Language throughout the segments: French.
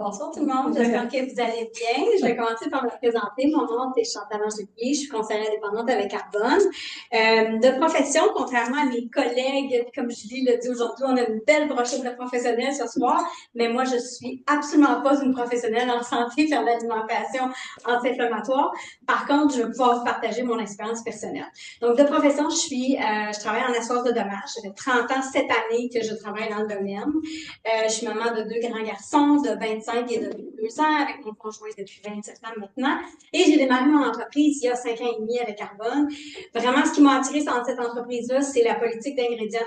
Bonsoir tout le monde, j'espère que vous allez bien. Je vais commencer par me présenter. Mon nom est Chantal Angelier, je suis conseillère indépendante avec Arbonne. De profession, contrairement à mes collègues, comme Julie l'a dit aujourd'hui, on a une belle brochette de professionnels ce soir, mais moi je suis absolument pas une professionnelle en santé, faire de l'alimentation anti-inflammatoire. Par contre, je vais pouvoir vous partager mon expérience personnelle. Donc, de profession, je travaille en assurance de dommages. Ça fait 30 ans cette année que je travaille dans le domaine. Je suis maman de 2 grands garçons de 25 et de 2 ans, avec mon conjoint depuis 27 ans maintenant. Et j'ai démarré mon entreprise il y a 5 ans et demi avec Arbonne. Vraiment, ce qui m'a attirée dans cette entreprise-là, c'est la politique d'ingrédients.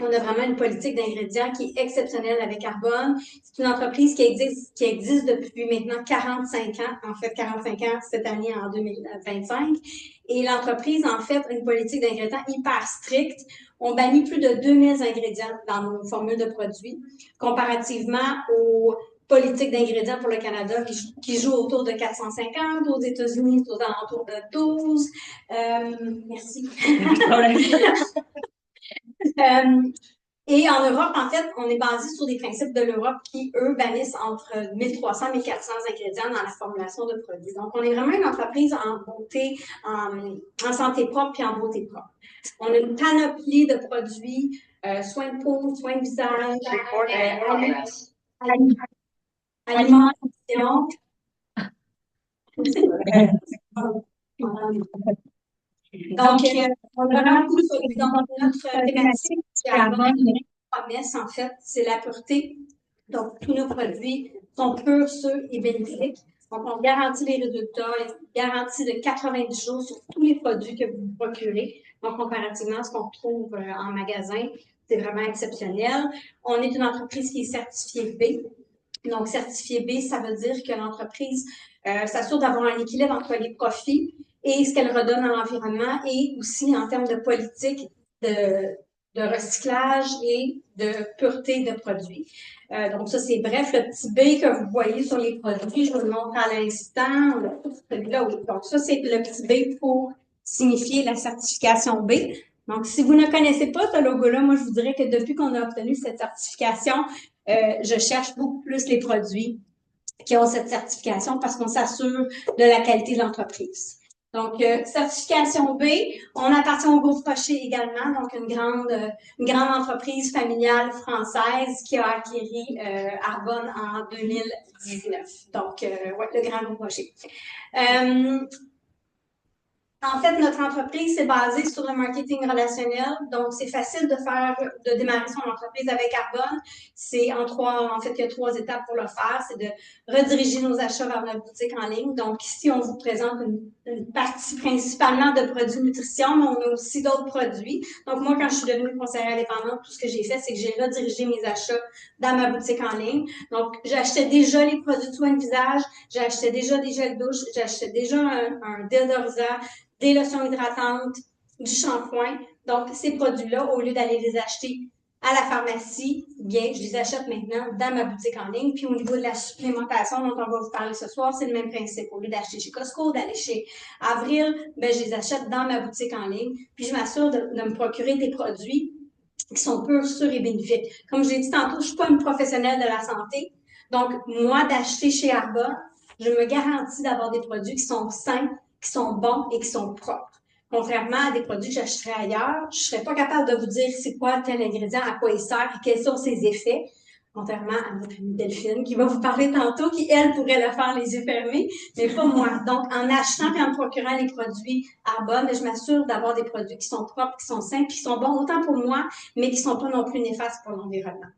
On a vraiment une politique d'ingrédients qui est exceptionnelle avec Arbonne. C'est une entreprise qui existe depuis maintenant 45 ans. En fait, 45 ans cette année en 2025. Et l'entreprise, en fait, a une politique d'ingrédients hyper stricte. On bannit plus de 2000 ingrédients dans nos formules de produits, comparativement aux politiques d'ingrédients pour le Canada qui joue autour de 450, aux États-Unis, aux alentours de 12. Merci. Et en Europe, en fait, on est basé sur des principes de l'Europe qui, eux, bannissent entre 1300 et 1400 ingrédients dans la formulation de produits. Donc, on est vraiment une entreprise en beauté, en santé propre et en beauté propre. On a une panoplie de produits, soins de peau, soins de visage, alimentation. Donc, on a vraiment beaucoup de notre thématique qui a une promesse, en fait, c'est la pureté. Donc, tous nos produits sont purs, sûrs et bénéfiques. Donc, on garantit les résultats, garantie de 90 jours sur tous les produits que vous procurez. Donc, comparativement à ce qu'on trouve en magasin, c'est vraiment exceptionnel. On est une entreprise qui est certifiée B. Donc, certifié B, ça veut dire que l'entreprise s'assure d'avoir un équilibre entre les profits et ce qu'elle redonne à l'environnement et aussi en termes de politique de recyclage et de pureté de produits. Donc ça, c'est bref, le petit B que vous voyez sur les produits, je vous le montre à l'instant. Celui-là, oui. Donc ça, c'est le petit B pour signifier la certification B. Donc, si vous ne connaissez pas ce logo-là, moi, je vous dirais que depuis qu'on a obtenu cette certification, je cherche beaucoup plus les produits qui ont cette certification parce qu'on s'assure de la qualité de l'entreprise. Donc, certification B, on appartient au groupe Rocher également, donc une grande entreprise familiale française qui a acquis Arbonne en 2019. Donc, ouais, le grand groupe Rocher. En fait, notre entreprise, c'est basé sur le marketing relationnel. Donc, c'est facile de démarrer son entreprise avec Arbonne. En fait, il y a 3 étapes pour le faire. C'est de rediriger nos achats vers notre boutique en ligne. Donc, ici, on vous présente une partie principalement de produits nutrition, mais on a aussi d'autres produits. Donc, moi, quand je suis devenue conseillère indépendante, tout ce que j'ai fait, c'est que j'ai redirigé mes achats dans ma boutique en ligne. Donc, j'achetais déjà les produits de soins de visage, j'achetais déjà des gels douche, j'achetais déjà un déodorisant, des lotions hydratantes, du shampoing. Donc, ces produits-là, au lieu d'aller les acheter à la pharmacie, bien, je les achète maintenant dans ma boutique en ligne. Puis, au niveau de la supplémentation dont on va vous parler ce soir, c'est le même principe. Au lieu d'acheter chez Costco, d'aller chez Avril, bien, je les achète dans ma boutique en ligne. Puis, je m'assure de me procurer des produits qui sont purs, sûrs et bénéfiques. Comme je l'ai dit tantôt, je ne suis pas une professionnelle de la santé. Donc, moi, d'acheter chez Arbonne, je me garantis d'avoir des produits qui sont sains, qui sont bons et qui sont propres. Contrairement à des produits que j'achèterais ailleurs, je ne serais pas capable de vous dire c'est quoi tel ingrédient, à quoi il sert et quels sont ses effets. Contrairement à notre amie Delphine qui va vous parler tantôt, qui, elle, pourrait le faire les yeux fermés, mais pas moi. Donc, en achetant et en procurant les produits Arbonne, je m'assure d'avoir des produits qui sont propres, qui sont sains, qui sont bons autant pour moi, mais qui ne sont pas non plus néfastes pour l'environnement.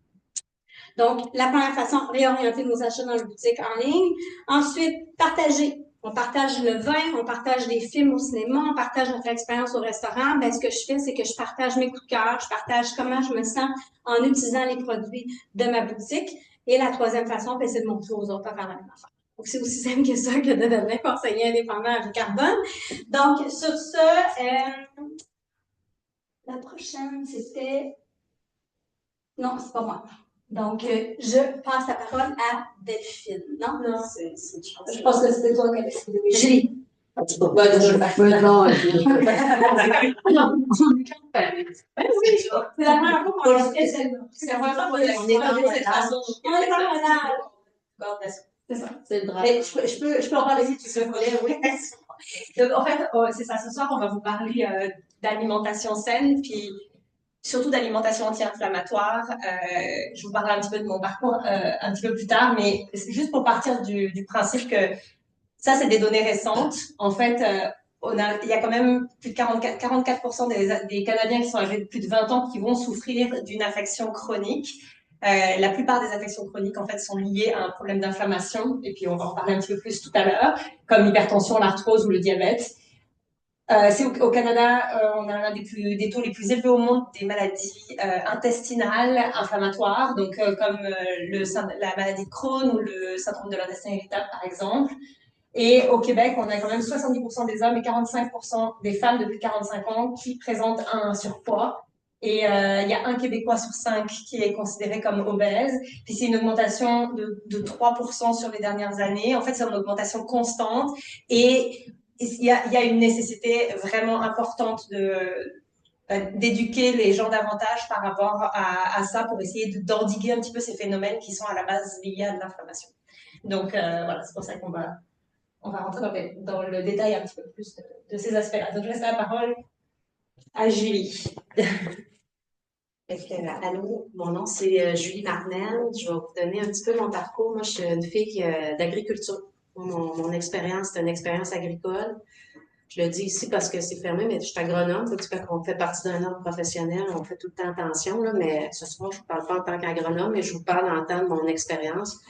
Donc, la première façon, réorienter nos achats dans la boutique en ligne. Ensuite, partager. On partage le vin, on partage des films au cinéma, on partage notre expérience au restaurant. Ben, ce que je fais, c'est que je partage mes coups de cœur, je partage comment je me sens en utilisant les produits de ma boutique. Et la troisième façon, ben, c'est de montrer aux autres à faire la même affaire. Donc, c'est aussi simple que ça que de devenir conseiller indépendant avec Arbonne. Donc, sur ce, la prochaine, c'était... Non, c'est pas moi. Donc, je passe la parole à Delphine. Non? Non, je pense que c'était toi qui avais décidé. Julie. C'est la première fois qu'on a fait celle-là. C'est la première fois qu'on a fait de cette façon. On est pas malade. coordination. C'est ça. C'est le drame. Mais je peux en parler si tu veux, oui. Donc, en fait, c'est ça. Ce soir, on va vous parler d'alimentation saine, puis surtout d'alimentation anti-inflammatoire. Je vous parlerai un petit peu de mon parcours un petit peu plus tard, mais c'est juste pour partir du principe que ça, c'est des données récentes. En fait, il y a quand même plus de 44% des Canadiens qui sont âgés de plus de 20 ans qui vont souffrir d'une affection chronique. La plupart des affections chroniques, en fait, sont liées à un problème d'inflammation, et puis on va en parler un petit peu plus tout à l'heure, comme l'hypertension, l'arthrose ou le diabète. C'est au Canada, on a un des taux les plus élevés au monde des maladies intestinales inflammatoires, donc comme la maladie de Crohn ou le syndrome de l'intestin irritable, par exemple. Et au Québec, on a quand même 70% des hommes et 45% des femmes de plus de 45 ans qui présentent un surpoids. Et il y a un Québécois sur 5 qui est considéré comme obèse. Puis c'est une augmentation de 3% sur les dernières années. En fait, c'est une augmentation constante. Et il y a une nécessité vraiment importante d'éduquer les gens davantage par rapport à ça pour essayer d'endiguer un petit peu ces phénomènes qui sont à la base liés à de l'inflammation. Donc voilà, c'est pour ça qu'on va rentrer dans le détail un petit peu plus de ces aspects-là. Donc je laisse la parole à Julie. Allô, mon nom c'est Julie Marnel. Je vais vous donner un petit peu mon parcours. Moi, je suis une fille d'agriculture. Mon expérience, c'est une expérience agricole. Je le dis ici parce que c'est fermé, mais je suis agronome. Donc, quand on fait partie d'un ordre professionnel, on fait tout le temps attention, là, mais ce soir, je ne vous parle pas en tant qu'agronome, mais je vous parle en tant que mon expérience.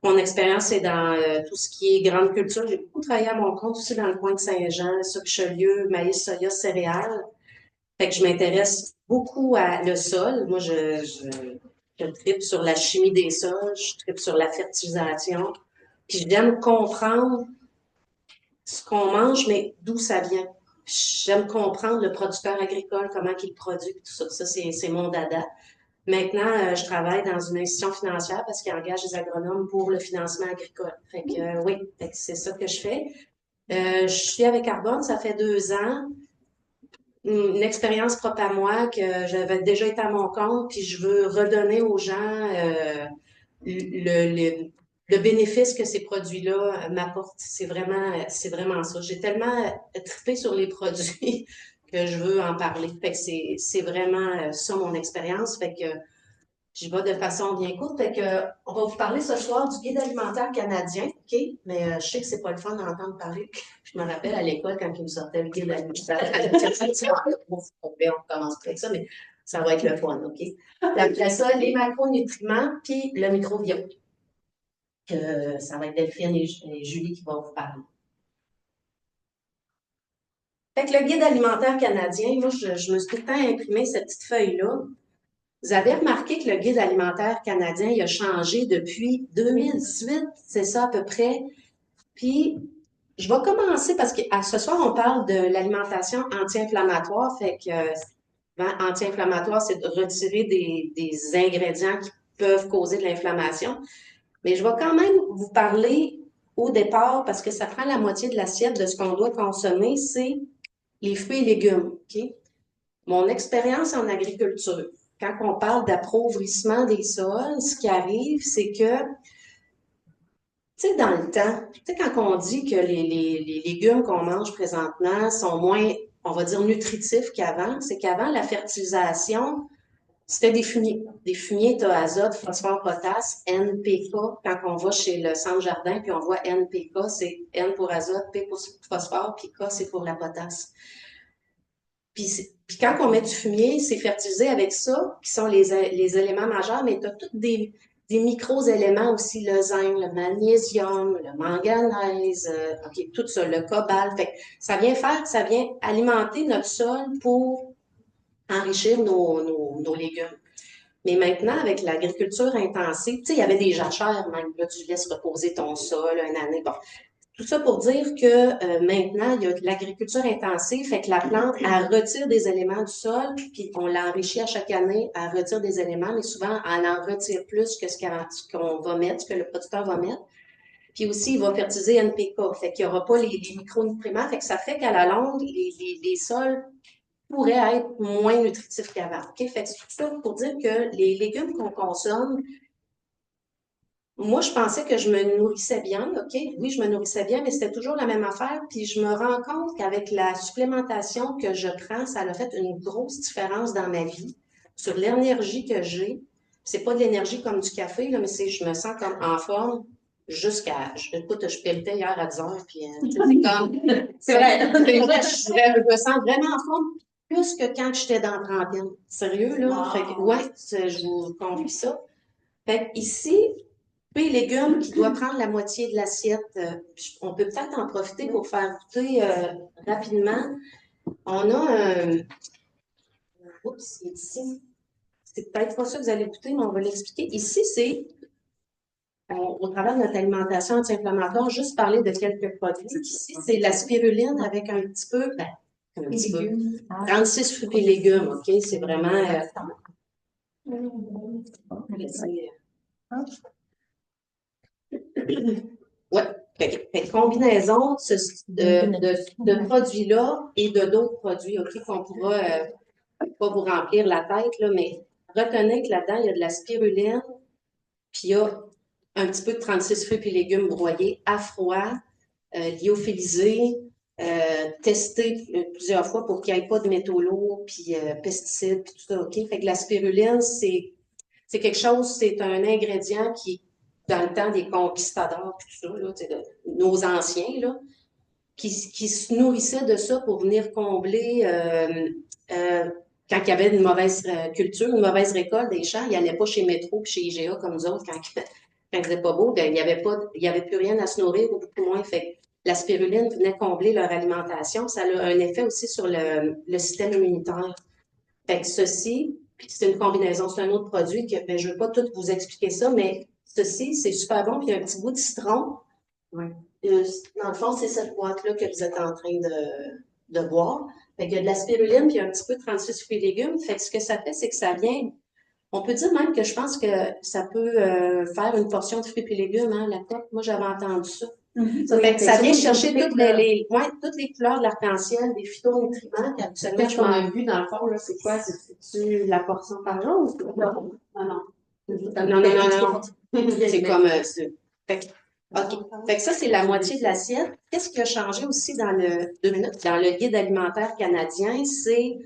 Mon expérience, c'est dans tout ce qui est grande culture. J'ai beaucoup travaillé à mon compte aussi dans le coin de Saint-Jean, ça, Richelieu, maïs, soya, céréales. Fait que je m'intéresse beaucoup à le sol. Moi, je tripe sur la chimie des sols, je tripe sur la fertilisation. Puis j'aime comprendre ce qu'on mange, mais d'où ça vient. J'aime comprendre le producteur agricole, comment il produit, tout ça. Ça, c'est mon dada. Maintenant, je travaille dans une institution financière parce qu'il engage des agronomes pour le financement agricole. Fait que oui, fait que c'est ça que je fais. Je suis avec Arbonne, ça fait 2 ans. Une expérience propre à moi que j'avais déjà été à mon compte, puis je veux redonner aux gens le bénéfice que ces produits-là m'apportent. C'est vraiment ça. J'ai tellement trippé sur les produits que je veux en parler. Fait que c'est vraiment ça mon expérience. Fait que j'y vais de façon bien courte. Fait que, on va vous parler ce soir du guide alimentaire canadien, OK? Mais je sais que c'est pas le fun d'entendre parler. Je me rappelle à l'école quand ils me sortaient le guide alimentaire canadien. On commence avec ça, mais ça va être le fun, OK? Après ça, les macronutriments, puis le microbiote. Ça va être Delphine et Julie qui vont vous parler. Fait que le guide alimentaire canadien, moi, je me suis tout le temps imprimé cette petite feuille-là. Vous avez remarqué que le guide alimentaire canadien, il a changé depuis 2018, c'est ça à peu près. Puis, je vais commencer parce que ce soir, on parle de l'alimentation anti-inflammatoire. Fait que anti-inflammatoire, c'est de retirer des ingrédients qui peuvent causer de l'inflammation. Mais je vais quand même vous parler au départ, parce que ça prend la moitié de l'assiette de ce qu'on doit consommer, c'est les fruits et légumes. OK? Mon expérience en agriculture, quand on parle d'appauvrissement des sols, ce qui arrive, c'est que, tu sais, dans le temps, tu sais, quand on dit que les légumes qu'on mange présentement sont moins, on va dire, nutritifs qu'avant, c'est qu'avant, la fertilisation, c'était des fumiers. Des fumiers, tu as azote, phosphore, potasse, NPK. Quand on va chez le centre jardin, puis on voit NPK, c'est N pour azote, P pour phosphore, puis K, c'est pour la potasse. Puis quand on met du fumier, c'est fertilisé avec ça, qui sont les éléments majeurs, mais tu as tous des micro-éléments aussi, le zinc, le magnésium, le manganèse, OK, tout ça, le cobalt. Fait que ça vient alimenter notre sol pour enrichir nos légumes. Mais maintenant, avec l'agriculture intensive, tu sais, il y avait des jachères même, là, tu laisses reposer ton sol une année. Bon, tout ça pour dire que maintenant, il y a de l'agriculture intensive, fait que la plante, elle retire des éléments du sol, puis on l'enrichit à chaque année, elle retire des éléments, mais souvent, elle en retire plus que ce qu'on va mettre, ce que le producteur va mettre. Puis aussi, il va fertiliser NPK, fait qu'il n'y aura pas les micronutriments, fait que ça fait qu'à la longue, les sols pourraient être moins nutritifs qu'avant. OK? Fait que c'est tout ça pour dire que les légumes qu'on consomme, Moi, je pensais que je me nourrissais bien, OK? Oui, je me nourrissais bien, mais c'était toujours la même affaire. Puis je me rends compte qu'avec la supplémentation que je prends, ça a fait une grosse différence dans ma vie, sur l'énergie que j'ai. C'est pas de l'énergie comme du café, là, mais je me sens comme en forme écoute, je pelletais hier à 10 heures, puis c'est comme, C'est vrai. je me sens vraiment en forme, plus que quand j'étais dans la trentaine. Sérieux, là? Wow. Fait que, ouais, je vous confie ça. Fait que ici, fruits et légumes qui doit prendre la moitié de l'assiette. On peut peut-être en profiter pour faire goûter rapidement. On a un. Oups, il est ici. C'est peut-être pas ça que vous allez goûter, mais on va l'expliquer. Ici, c'est, au travers de notre alimentation anti-inflammatoire, juste parler de quelques produits. Ici, c'est la spiruline avec un petit peu, un petit peu, 36 fruits et légumes, OK? C'est vraiment. Ouais. Fait combinaison de produits-là et de d'autres produits, OK, qu'on pourra pas vous remplir la tête, là, mais retenez que là-dedans, il y a de la spiruline, puis il y a un petit peu de 36 fruits et légumes broyés à froid, lyophilisés, testés plusieurs fois pour qu'il n'y ait pas de métaux lourds, puis pesticides, puis tout ça, OK? Fait que la spiruline, c'est quelque chose, c'est un ingrédient qui, dans le temps des conquistadors, puis tout ça, là, nos anciens, là, qui se nourrissaient de ça pour venir combler quand il y avait une mauvaise culture, une mauvaise récolte des champs, ils n'allaient pas chez Métro puis chez IGA comme nous autres quand il faisait pas beau, ben, il y avait plus rien à se nourrir ou beaucoup moins. Fait la spiruline venait combler leur alimentation. Ça a un effet aussi sur le système immunitaire. Fait que ceci, puis c'est une combinaison, c'est un autre produit que ben, je ne veux pas tout vous expliquer ça, mais ceci, c'est super bon, puis il y a un petit goût de citron. Ouais. Dans le fond, c'est cette boîte-là que vous êtes en train de boire. Fait qu'il y a de la spiruline, puis il y a un petit peu de 36 fruits et légumes. Fait que ce que ça fait, c'est que ça vient. On peut dire même que je pense que ça peut faire une portion de fruits et légumes, hein, la coque. Moi, j'avais entendu ça. Fait que ça vient chercher toutes les couleurs de l'arc-en-ciel, des phytonutriments qu'habituellement Qu'est-ce qu'on a vu dans le fond, là, c'est quoi? C'est-tu la portion par jour? Non, non. Non. C'est comme. Fait que, OK. Fait que ça, c'est la moitié de l'assiette. Qu'est-ce qui a changé aussi dans le guide alimentaire canadien? C'est,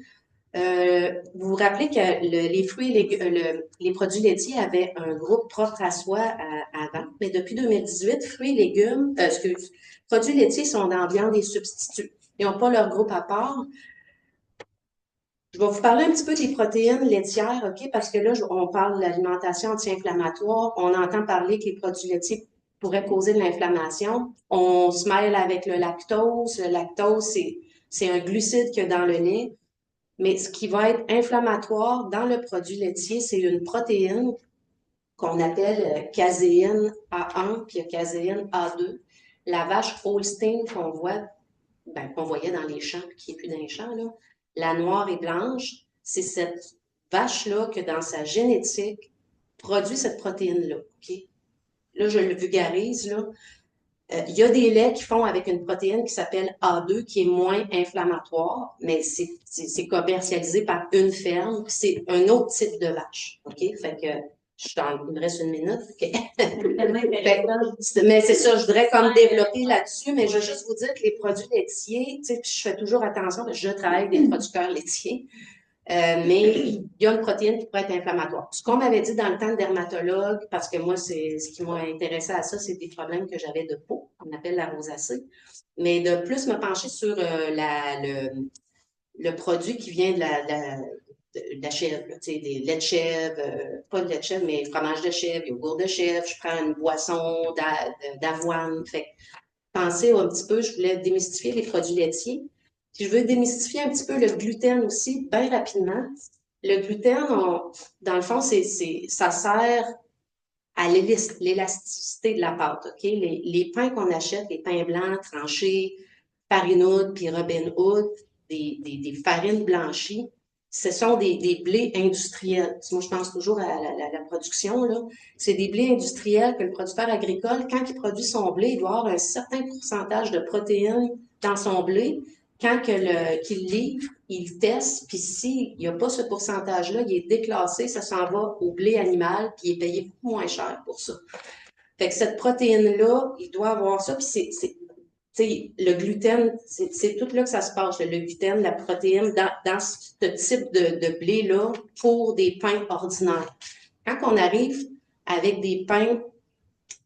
vous vous rappelez que les fruits et les produits laitiers avaient un groupe propre à soi avant, mais depuis 2018, fruits et légumes, produits laitiers sont dans viande et substituts. Ils n'ont pas leur groupe à part. Je vais vous parler un petit peu des protéines laitières, OK? Parce que là, on parle de l'alimentation anti-inflammatoire. On entend parler que les produits laitiers pourraient causer de l'inflammation. On se mêle avec le lactose. Le lactose, c'est un glucide qu'il y a dans le lait. Mais ce qui va être inflammatoire dans le produit laitier, c'est une protéine qu'on appelle caséine A1 puis caséine A2. La vache Holstein qu'on voyait dans les champs, puis qui n'est plus dans les champs, là, la noire et blanche, c'est cette vache-là que dans sa génétique produit cette protéine-là. Okay? Là, je le vulgarise. Là. Il y a des laits qui font avec une protéine qui s'appelle A2, qui est moins inflammatoire, mais c'est commercialisé par une ferme. C'est un autre type de vache. OK? Fait que il me reste une minute. Okay. Mais c'est ça, je voudrais comme développer là-dessus, mais je veux juste vous dire que les produits laitiers, tu sais, je fais toujours attention, parce que je travaille avec des producteurs laitiers, mais il y a une protéine qui pourrait être inflammatoire. Ce qu'on m'avait dit dans le temps de dermatologue, parce que moi, c'est ce qui m'a intéressé à ça, c'est des problèmes que j'avais de peau, qu'on appelle la rosacée, mais de plus me pencher sur le produit qui vient de la chèvre, tu sais, des laits de chèvre, pas de lait de chèvre, mais fromage de chèvre, yogourt de chèvre, je prends une boisson d'avoine. Fait que pensez un petit peu, je voulais démystifier les produits laitiers. Puis je veux démystifier un petit peu le gluten aussi, bien rapidement. Le gluten, dans le fond, ça sert à l'élasticité de la pâte, OK? Les pains qu'on achète, les pains blancs tranchés, Farine puis Robin Hood, des farines blanchies, ce sont des blés industriels. Moi, je pense toujours à la production, là. C'est des blés industriels que le producteur agricole, quand il produit son blé, il doit avoir un certain pourcentage de protéines dans son blé. Quand qu'il livre, il teste, puis s'il n'y a pas ce pourcentage-là, il est déclassé, ça s'en va au blé animal, puis il est payé beaucoup moins cher pour ça. Fait que cette protéine-là, il doit avoir ça, puis tu sais, le gluten, c'est tout là que ça se passe, le gluten, la protéine, dans ce type de blé-là, pour des pains ordinaires. Quand on arrive avec des pains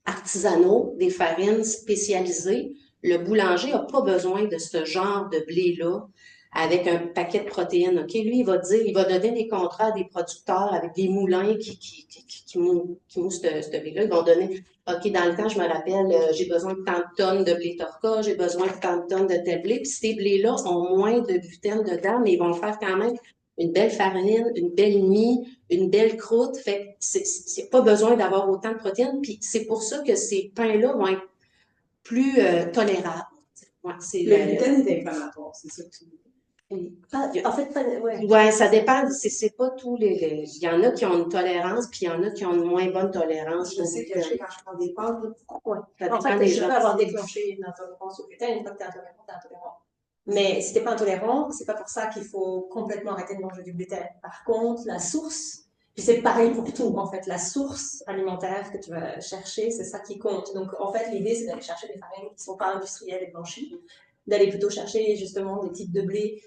artisanaux, des farines spécialisées, le boulanger n'a pas besoin de ce genre de blé-là avec un paquet de protéines. OK? Lui, il va dire, il va donner des contrats à des producteurs avec des moulins qui mouent ce blé-là. Ils vont donner, OK, dans le temps, je me rappelle, j'ai besoin de tant de tonnes de blé torca, j'ai besoin de tant de tonnes de tel blé. Puis ces blés-là ont moins de gluten dedans, mais ils vont faire quand même une belle farine, une belle mie, une belle croûte. Fait que c'est pas besoin d'avoir autant de protéines. Puis c'est pour ça que ces pains-là vont être plus tolérables. Ouais, Le gluten est inflammatoire, c'est ça que tu dis. Oui. En fait, ouais. Ouais, ça dépend. C'est pas tous les. Il y en a qui ont une tolérance, puis il y en a qui ont une moins bonne tolérance. Je sais que quand je prends des pâtes, Ouais, ça En dépend fait, des je gens. peux avoir déclenché une intolérance au gluten. Une fois que tu es intolérant, tu es intolérant. Mais si tu n'es pas intolérant, c'est pas pour ça qu'il faut complètement arrêter de manger du gluten. Par contre, la source, puis c'est pareil pour tout, en fait, la source alimentaire que tu vas chercher, c'est ça qui compte. Donc, en fait, l'idée, c'est d'aller chercher des farines qui ne sont pas industrielles et blanchies, d'aller plutôt chercher justement des types de blé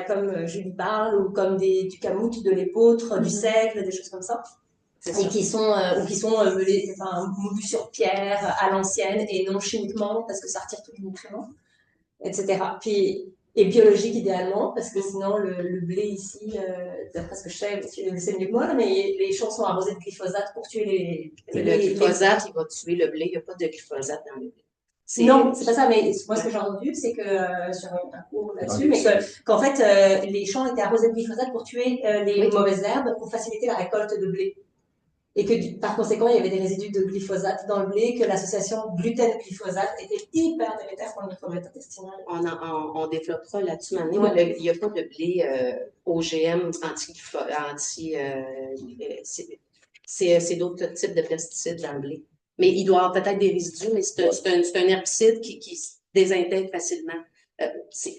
comme Julie parle, ou comme du kamut, de l'épeautre, du seigle, des choses comme ça. Et qui sont, moulus sur pierre à l'ancienne et non chimiquement parce que ça retire tous les nutriments, etc. Puis, et biologique idéalement, parce que sinon le blé ici, d'après ce que je sais, c'est mieux que moi, mais les champs sont arrosés de glyphosate pour tuer Le glyphosate, il va tuer le blé. Il n'y a pas de glyphosate dans le blé. Non, c'est pas ça, mais moi ce que j'ai entendu, c'est que sur un cours là-dessus, mais qu'en fait les champs étaient arrosés de glyphosate pour tuer les mauvaises herbes, pour faciliter la récolte de blé. Et que par conséquent, il y avait des résidus de glyphosate dans le blé, que l'association gluten-glyphosate était hyper délétère pour le microbiote intestinal. On développera là-dessus maintenant. Ouais. Il n'y a pas de blé OGM c'est d'autres types de pesticides dans le blé. Mais il doit y avoir peut-être des résidus, mais c'est un herbicide qui se désintègre facilement.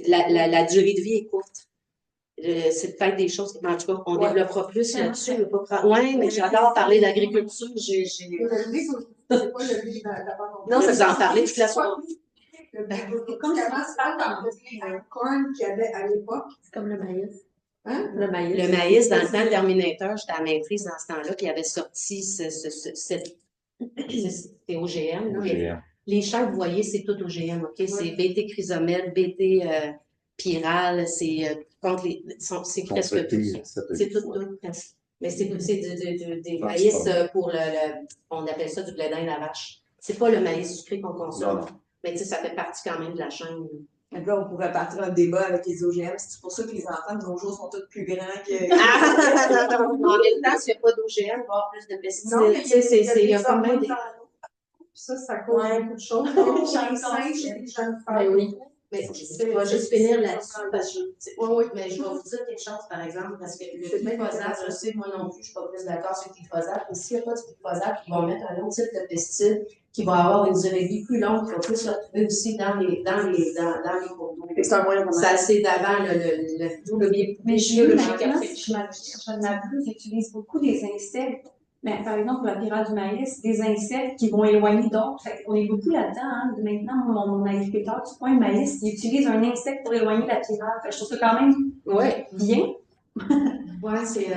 La durée de vie est courte. C'est peut-être des choses en tout cas, on développera plus là-dessus. Oui, mais j'adore parler d'agriculture. Le blé, c'est pas le blé d'abord. Non, vous en parlez toute la soirée. Comme avant, c'est pas dans le corn qu'il y avait à l'époque. C'est comme le maïs. Hein? Le maïs. Le maïs, dans le temps de Terminator, j'étais à la maîtrise dans ce temps-là, puis il avait sorti c'était OGM. Là, OGM. Les chèvres, vous voyez, c'est tout OGM, OK? C'est BT chrysomètre, BT pyrale, c'est contre c'est presque tout ça. C'est tout presque. Mais c'est des maïs pour on appelle ça du blé d'Inde à vache. C'est pas le maïs sucré qu'on consomme. Non. Mais tu sais, ça fait partie quand même de la chaîne. Donc là, on pourrait partir un débat avec les OGM. C'est pour ça que les enfants de nos jours sont tous plus grands que. En même temps, s'il n'y a pas d'OGM, il va y avoir plus de pesticides. Non, mais il y a quand même des. Ça cause beaucoup de choses. Les singes, les jeunes femmes. Oui. Mais je vais juste finir là-dessus parce que oui, mais je vais vous dire quelque chose, par exemple, parce que le glyphosate, je sais, moi non plus, je ne suis pas plus d'accord sur le glyphosate, mais s'il n'y a pas de glyphosate, ils vont mettre un autre type de pesticide qui va avoir une durée de vie plus longue, qui va plus se retrouver aussi dans les cours d'eau. C'est un moyen Ça, c'est d'avant le Mais biologique maintenant, après. je m'abuse, j'utilise beaucoup des insectes. Mais par exemple, pour la pyrale du maïs, des insectes qui vont éloigner d'autres. On est beaucoup là-dedans. Hein. Maintenant, mon agriculteur du coin, maïs, il utilise un insecte pour éloigner la pyrale. Je trouve ça quand même bien. Oui, c'est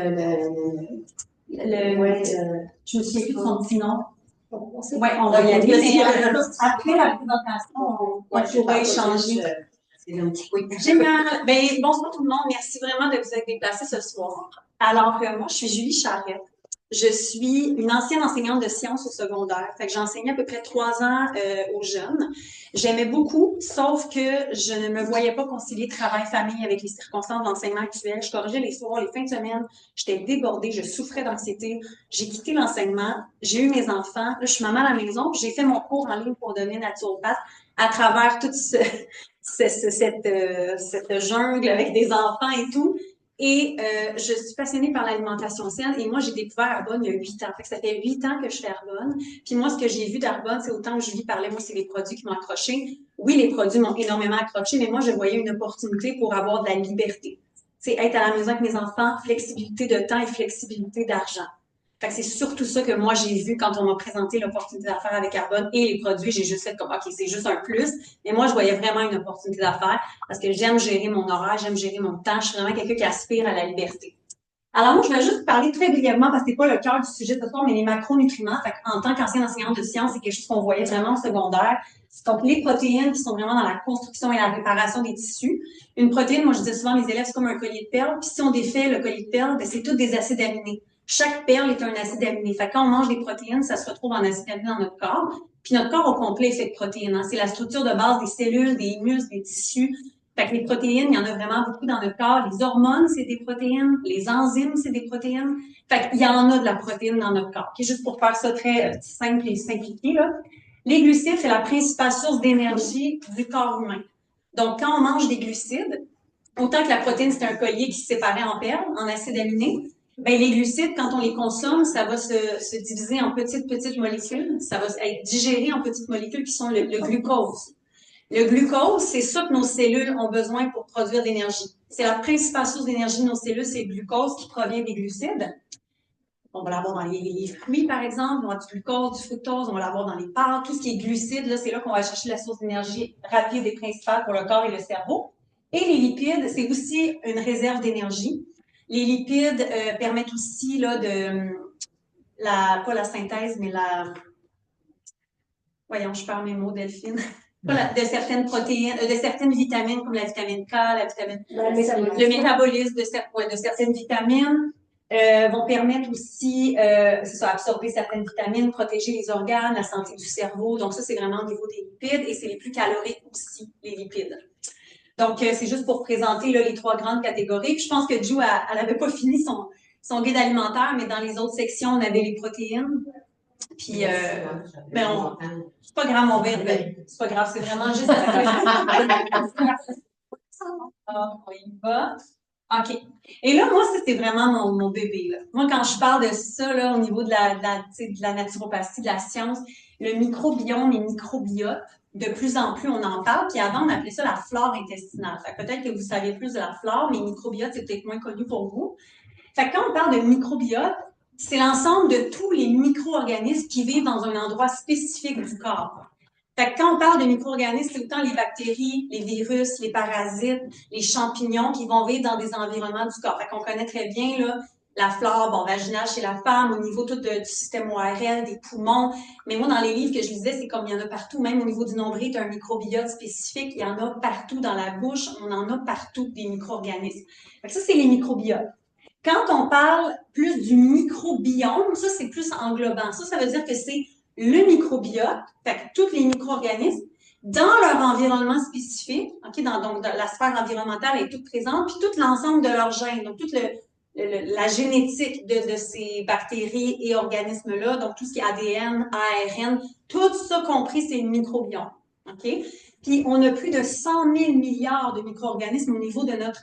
je me souviens plus de son petit nom. Oui, on va y aller. Mais après la présentation, on pourrait échanger. Génial. Ben, bonsoir tout le monde. Merci vraiment de vous être déplacés ce soir. Alors, moi, je suis Julie Charette. Je suis une ancienne enseignante de sciences au secondaire. Fait que j'ai enseigné à peu près 3 ans aux jeunes. J'aimais beaucoup, sauf que je ne me voyais pas concilier travail-famille avec les circonstances d'enseignement actuelles. Je corrigeais les soirs, les fins de semaine. J'étais débordée, je souffrais d'anxiété. J'ai quitté l'enseignement. J'ai eu mes enfants. Là, je suis maman à la maison. J'ai fait mon cours en ligne pour devenir naturopathe à travers toute cette jungle avec des enfants et tout. Et je suis passionnée par l'alimentation saine. Et moi, j'ai découvert Arbonne il y a 8 ans. Fait que ça fait 8 ans que je fais Arbonne. Puis moi, ce que j'ai vu d'Arbonne, c'est autant que Julie parlait, moi, c'est les produits qui m'ont accroché. Oui, les produits m'ont énormément accroché, mais moi, je voyais une opportunité pour avoir de la liberté. Tu sais, être à la maison avec mes enfants, flexibilité de temps et flexibilité d'argent. Fait que c'est surtout ça que moi, j'ai vu quand on m'a présenté l'opportunité d'affaires avec Carbone et les produits. J'ai juste fait comme, OK, c'est juste un plus. Mais moi, je voyais vraiment une opportunité d'affaires parce que j'aime gérer mon horaire, j'aime gérer mon temps. Je suis vraiment quelqu'un qui aspire à la liberté. Alors moi, je vais juste parler très brièvement, parce que c'est pas le cœur du sujet ce soir, mais les macronutriments. Fait en tant qu'ancienne enseignante de sciences, c'est quelque chose qu'on voyait vraiment au secondaire. Donc, les protéines qui sont vraiment dans la construction et la réparation des tissus. Une protéine, moi, je disais souvent, les élèves, c'est comme un collier de perles. Puis si on défait le collier de perles, ben, c'est tous des acides aminés. Chaque perle est un acide aminé. Fait quand on mange des protéines, ça se retrouve en acide aminé dans notre corps. Puis notre corps au complet est fait de protéines. Hein. C'est la structure de base des cellules, des muscles, des tissus. Fait que les protéines, il y en a vraiment beaucoup dans notre corps. Les hormones, c'est des protéines. Les enzymes, c'est des protéines. Fait qu'il y en a de la protéine dans notre corps. Okay, juste pour faire ça très simple et simplifié, là. Les glucides, c'est la principale source d'énergie du corps humain. Donc, quand on mange des glucides, autant que la protéine, c'est un collier qui se séparait en perles, en acides aminés, ben les glucides, quand on les consomme, ça va se diviser en petites molécules. Ça va être digéré en petites molécules qui sont le glucose. Le glucose, c'est ça que nos cellules ont besoin pour produire de l'énergie. C'est la principale source d'énergie de nos cellules, c'est le glucose qui provient des glucides. On va l'avoir dans les fruits, par exemple, on a du glucose, du fructose, on va l'avoir dans les pâtes, tout ce qui est glucides, là, c'est là qu'on va chercher la source d'énergie rapide et principale pour le corps et le cerveau. Et les lipides, c'est aussi une réserve d'énergie. Les lipides permettent aussi là, pas la synthèse, mais voyons, je perds mes mots, Delphine. De certaines protéines, de certaines vitamines comme la vitamine K, le métabolisme de certaines vitamines vont permettre aussi, absorber certaines vitamines, protéger les organes, la santé du cerveau. Donc ça, c'est vraiment au niveau des lipides et c'est les plus caloriques aussi, les lipides. Donc c'est juste pour présenter là, les trois grandes catégories. Puis je pense que Ju, elle n'avait pas fini son guide alimentaire, mais dans les autres sections, on avait les protéines. Puis, c'est pas grave, mon verre, c'est pas grave, c'est vraiment juste. On y va. OK. Et là, moi, c'était vraiment mon bébé, là. Moi, quand je parle de ça, là, au niveau de la naturopathie, de la science, le microbiome et microbiote, de plus en plus, on en parle. Puis avant, on appelait ça la flore intestinale. Fait que peut-être que vous savez plus de la flore, mais microbiote, c'est peut-être moins connu pour vous. Fait que quand on parle de microbiote, c'est l'ensemble de tous les micro-organismes qui vivent dans un endroit spécifique du corps. Fait que quand on parle de micro-organismes, c'est autant les bactéries, les virus, les parasites, les champignons qui vont vivre dans des environnements du corps. Fait qu'on connaît très bien là, la flore vaginale chez la femme, au niveau tout du système ORL, des poumons. Mais moi, dans les livres que je lisais, c'est comme il y en a partout, même au niveau du nombril, tu as un microbiote spécifique, il y en a partout dans la bouche, on en a partout des micro-organismes. Fait que ça, c'est les microbiotes. Quand on parle plus du microbiome, ça, c'est plus englobant. Ça veut dire que c'est le microbiote, fait que tous les micro-organismes, dans leur environnement spécifique, okay, donc dans la sphère environnementale est toute présente, puis tout l'ensemble de leurs gènes, donc toute la génétique de ces bactéries et organismes-là, donc tout ce qui est ADN, ARN, tout ça compris, c'est le microbiome. Okay? Puis on a plus de 100 000 milliards de micro-organismes au niveau de notre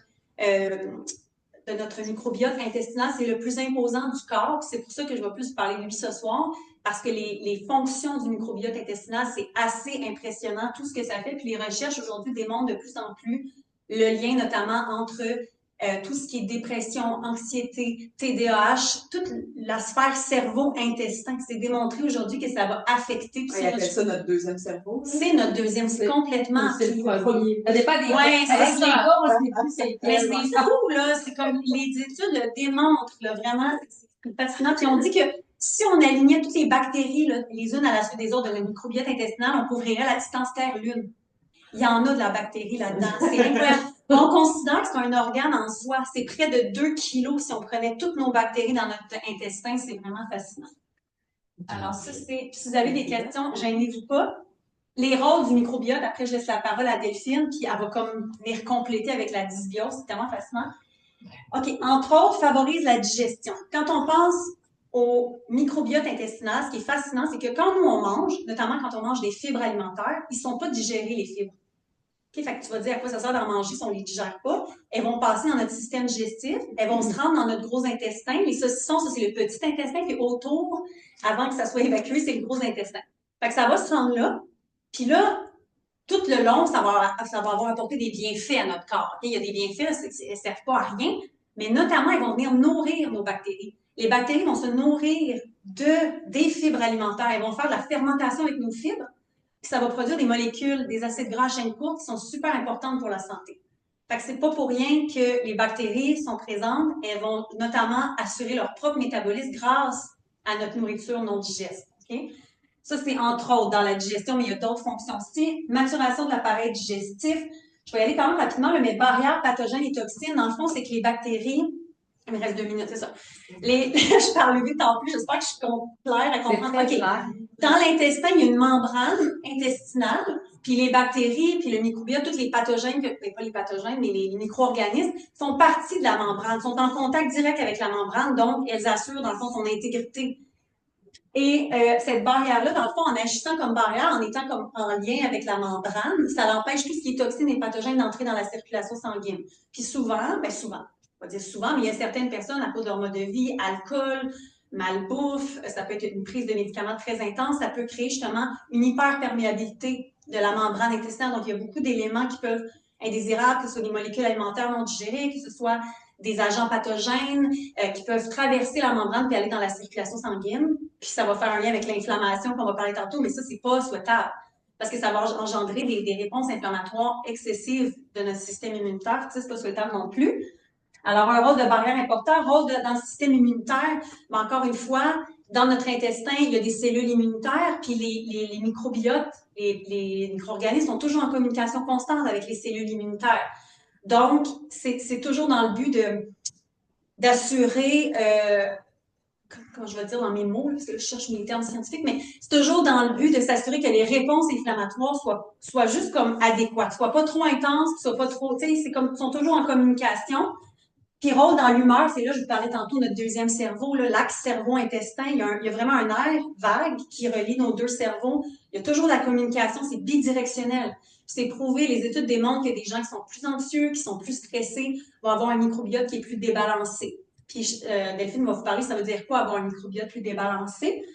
microbiote intestinal, c'est le plus imposant du corps. C'est pour ça que je vais plus parler de lui ce soir, parce que les fonctions du microbiote intestinal, c'est assez impressionnant, tout ce que ça fait. Puis les recherches aujourd'hui démontrent de plus en plus le lien notamment entre tout ce qui est dépression, anxiété, TDAH, toute la sphère cerveau-intestin. C'est démontré aujourd'hui que ça va affecter. On appelle ça notre deuxième cerveau. C'est notre deuxième, c'est complètement. C'est le premier. Ça dépend des ouais, c'est ça. Mais c'est fou, là. C'est comme les études le démontrent, là. Vraiment, c'est fascinant. Puis on dit que si on alignait toutes les bactéries, là, les unes à la suite des autres de notre microbiote intestinal, on couvrirait la distance Terre-Lune. Il y en a de la bactérie là-dedans. C'est incroyable. On considère que c'est un organe en soi. C'est près de 2 kilos si on prenait toutes nos bactéries dans notre intestin. C'est vraiment fascinant. Alors, ça, c'est. Si vous avez des questions, gênez-vous pas. Les rôles du microbiote, après, je laisse la parole à Delphine, puis elle va comme venir compléter avec la dysbiose. C'est tellement fascinant. OK. Entre autres, favorise la digestion. Quand on pense au microbiote intestinal, ce qui est fascinant, c'est que quand nous, on mange, notamment quand on mange des fibres alimentaires, ils ne sont pas digérés, les fibres. Okay, fait que tu vas dire à quoi ça sert d'en manger si on ne les digère pas. Elles vont passer dans notre système digestif, elles vont se rendre dans notre gros intestin. Les saucissons, ça, c'est le petit intestin, puis autour, avant que ça soit évacué, c'est le gros intestin. Fait que ça va se rendre là, puis là, tout le long, ça va avoir apporté des bienfaits à notre corps. Okay? Il y a des bienfaits, elles ne servent pas à rien, mais notamment, elles vont venir nourrir nos bactéries. Les bactéries vont se nourrir des fibres alimentaires. Elles vont faire de la fermentation avec nos fibres. Puis ça va produire des molécules, des acides gras à chaîne courte qui sont super importantes pour la santé. Fait que c'est pas pour rien que les bactéries sont présentes. Elles vont notamment assurer leur propre métabolisme grâce à notre nourriture non digeste. Okay? Ça, c'est entre autres dans la digestion, mais il y a d'autres fonctions aussi. Maturation de l'appareil digestif. Je vais y aller quand même rapidement, là, mais barrières, pathogènes et toxines, dans le fond, c'est que les bactéries. Il me reste 2 minutes, c'est ça. Je parle vite en plus, j'espère que je suis claire à comprendre. OK. Dans l'intestin, il y a une membrane intestinale, puis les bactéries, puis le microbiote, tous les pathogènes, pas les pathogènes, mais les micro-organismes, font partie de la membrane, sont en contact direct avec la membrane, donc elles assurent, dans le fond, son intégrité. Et cette barrière-là, dans le fond, en agissant comme barrière, en étant comme en lien avec la membrane, ça empêche tout ce qui est toxines et pathogènes d'entrer dans la circulation sanguine. Puis souvent, je ne vais pas dire souvent, mais il y a certaines personnes, à cause de leur mode de vie, alcool, malbouffe, ça peut être une prise de médicaments très intense, ça peut créer justement une hyperperméabilité de la membrane intestinale. Donc, il y a beaucoup d'éléments qui peuvent être indésirables, que ce soit des molécules alimentaires non digérées, que ce soit des agents pathogènes qui peuvent traverser la membrane puis aller dans la circulation sanguine. Puis ça va faire un lien avec l'inflammation qu'on va parler tantôt, mais ça, c'est pas souhaitable parce que ça va engendrer des réponses inflammatoires excessives de notre système immunitaire. Ça, c'est pas souhaitable non plus. Alors, un rôle de barrière important, rôle dans le système immunitaire, mais encore une fois, dans notre intestin, il y a des cellules immunitaires, puis les microbiotes, les micro-organismes sont toujours en communication constante avec les cellules immunitaires. Donc, c'est toujours dans le but d'assurer, comment je vais dire dans mes mots, parce que là, je cherche mes termes scientifiques, mais c'est toujours dans le but de s'assurer que les réponses inflammatoires soient juste comme adéquates, soient pas trop intenses, soient pas trop, tu sais, sont toujours en communication. Puis rôle dans l'humeur, c'est là, je vous parlais tantôt de notre deuxième cerveau, l'axe cerveau-intestin. Il y a vraiment un nerf vague qui relie nos deux cerveaux. Il y a toujours la communication, c'est bidirectionnel. C'est prouvé, les études démontrent que des gens qui sont plus anxieux, qui sont plus stressés, vont avoir un microbiote qui est plus débalancé. Puis Delphine va vous parler, ça veut dire quoi avoir un microbiote plus débalancé?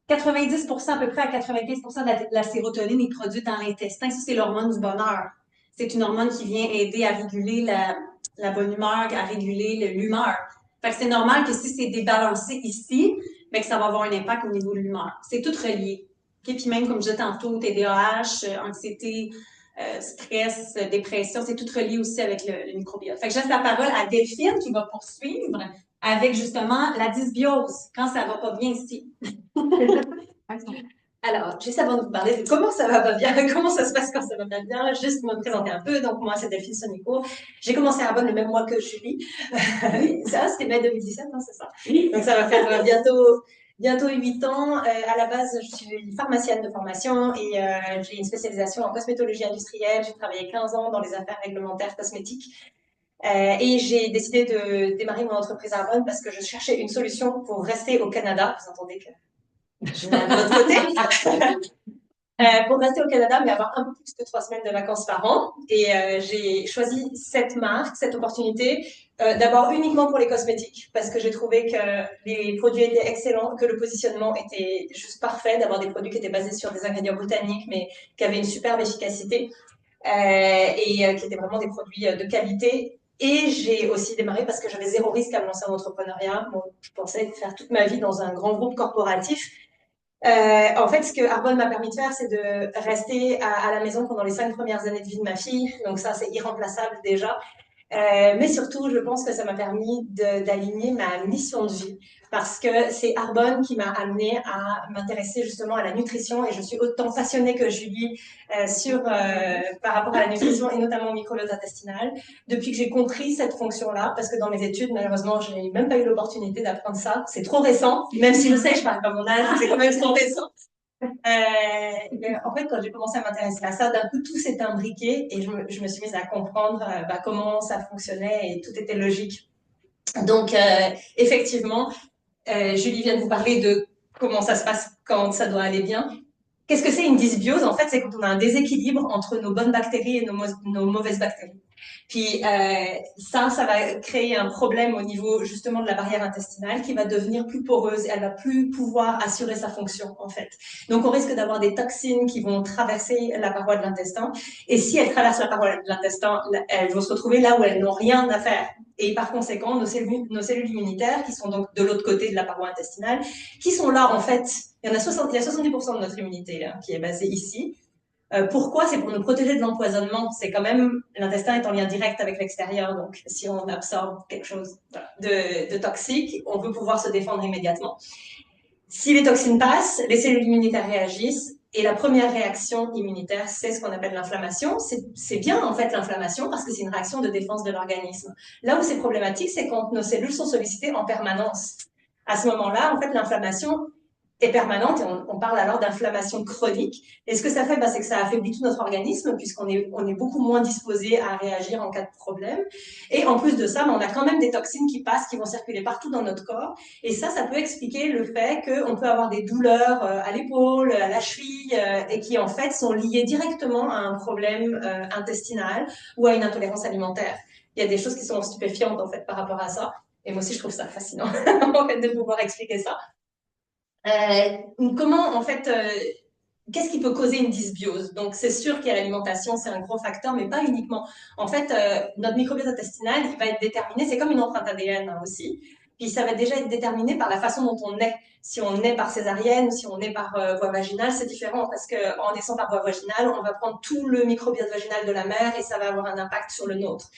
90% à peu près à 95% de la sérotonine est produite dans l'intestin. Ça, c'est l'hormone du bonheur. C'est une hormone qui vient aider à réguler la bonne humeur, à réguler l'humeur. Fait que c'est normal que si c'est débalancé ici, bien que ça va avoir un impact au niveau de l'humeur. C'est tout relié. Okay? Puis même, comme je disais tantôt, TDAH, anxiété, stress, dépression, c'est tout relié aussi avec le microbiote. Fait que je laisse la parole à Delphine qui va poursuivre avec justement la dysbiose, quand ça va pas bien ici. Alors, juste avant de vous parler de comment ça va pas bien, comment ça se passe quand ça va pas bien, juste me présenter un peu. Donc, moi, c'est Delphine Sonico. J'ai commencé à Arbonne le même mois que Julie. Ça, c'était mai 2017, hein, c'est ça. Donc, ça va faire bientôt 8 ans. À la base, je suis pharmacienne de formation et j'ai une spécialisation en cosmétologie industrielle. J'ai travaillé 15 ans dans les affaires réglementaires cosmétiques. Et j'ai décidé de démarrer mon entreprise à Arbonne parce que je cherchais une solution pour rester au Canada. Vous entendez que je viens de l'autre côté. Pour rester au Canada, mais avoir un peu plus que 3 semaines de vacances par an. Et j'ai choisi cette marque, cette opportunité, d'abord uniquement pour les cosmétiques, parce que j'ai trouvé que les produits étaient excellents, que le positionnement était juste parfait, d'avoir des produits qui étaient basés sur des ingrédients botaniques, mais qui avaient une superbe efficacité, et qui étaient vraiment des produits de qualité. Et j'ai aussi démarré parce que j'avais zéro risque à me lancer en entrepreneuriat. Moi, je pensais faire toute ma vie dans un grand groupe corporatif. En fait, ce que Arbonne m'a permis de faire, c'est de rester à la maison pendant les 5 premières années de vie de ma fille. Donc ça, c'est irremplaçable déjà. Mais surtout, je pense que ça m'a permis d'aligner ma mission de vie parce que c'est Arbonne qui m'a amenée à m'intéresser justement à la nutrition et je suis autant passionnée que Julie par rapport à la nutrition et notamment au microbiote intestinal depuis que j'ai compris cette fonction-là parce que dans mes études, malheureusement, je n'ai même pas eu l'opportunité d'apprendre ça. C'est trop récent, même si je sais que je parle pas mon âge, c'est quand même trop récent. En fait, quand j'ai commencé à m'intéresser à ça, d'un coup, tout s'est imbriqué et je me suis mise à comprendre comment ça fonctionnait et tout était logique. Donc, effectivement, Julie vient de vous parler de comment ça se passe quand ça doit aller bien. Qu'est-ce que c'est une dysbiose? En fait, c'est quand on a un déséquilibre entre nos bonnes bactéries et nos mauvaises bactéries. Puis ça va créer un problème au niveau justement de la barrière intestinale qui va devenir plus poreuse et elle va plus pouvoir assurer sa fonction en fait. Donc on risque d'avoir des toxines qui vont traverser la paroi de l'intestin et si elles traversent la paroi de l'intestin, elles vont se retrouver là où elles n'ont rien à faire. Et par conséquent, nos cellules immunitaires qui sont donc de l'autre côté de la paroi intestinale, qui sont là en fait, il y a 70% de notre immunité là, qui est basée ici. Pourquoi? C'est pour nous protéger de l'empoisonnement. C'est quand même, l'intestin est en lien direct avec l'extérieur. Donc, si on absorbe quelque chose de toxique, on peut pouvoir se défendre immédiatement. Si les toxines passent, les cellules immunitaires réagissent. Et la première réaction immunitaire, c'est ce qu'on appelle l'inflammation. C'est bien, en fait, l'inflammation, parce que c'est une réaction de défense de l'organisme. Là où c'est problématique, c'est quand nos cellules sont sollicitées en permanence. À ce moment-là, en fait, l'inflammation est permanente et on parle alors d'inflammation chronique. Et ce que ça fait, c'est que ça affaiblit tout notre organisme puisqu'on est beaucoup moins disposé à réagir en cas de problème. Et en plus de ça, on a quand même des toxines qui passent, qui vont circuler partout dans notre corps. Et ça peut expliquer le fait qu'on peut avoir des douleurs à l'épaule, à la cheville, et qui en fait sont liées directement à un problème intestinal ou à une intolérance alimentaire. Il y a des choses qui sont stupéfiantes en fait par rapport à ça. Et moi aussi, je trouve ça fascinant en fait de pouvoir expliquer ça. Comment, en fait, qu'est-ce qui peut causer une dysbiose? Donc, c'est sûr qu'il y a l'alimentation, c'est un gros facteur, mais pas uniquement. En fait, notre microbiote intestinal, il va être déterminé, c'est comme une empreinte ADN aussi, puis ça va déjà être déterminé par la façon dont on naît. Si on naît par césarienne, si on naît par voie vaginale, c'est différent parce qu'en naissant par voie vaginale, on va prendre tout le microbiote vaginal de la mère et ça va avoir un impact sur le nôtre.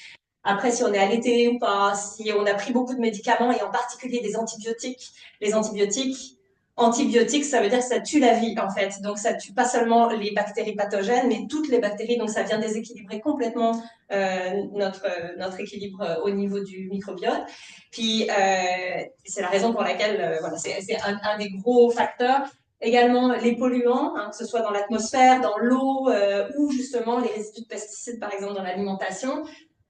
Après, si on est allaité ou pas, si on a pris beaucoup de médicaments et en particulier des antibiotiques, les antibiotiques, ça veut dire que ça tue la vie, en fait. Donc, ça tue pas seulement les bactéries pathogènes, mais toutes les bactéries. Donc, ça vient déséquilibrer complètement notre équilibre au niveau du microbiote. Puis, c'est la raison pour laquelle, voilà, c'est un des gros facteurs. Également, les polluants, que ce soit dans l'atmosphère, dans l'eau, ou justement les résidus de pesticides, par exemple, dans l'alimentation.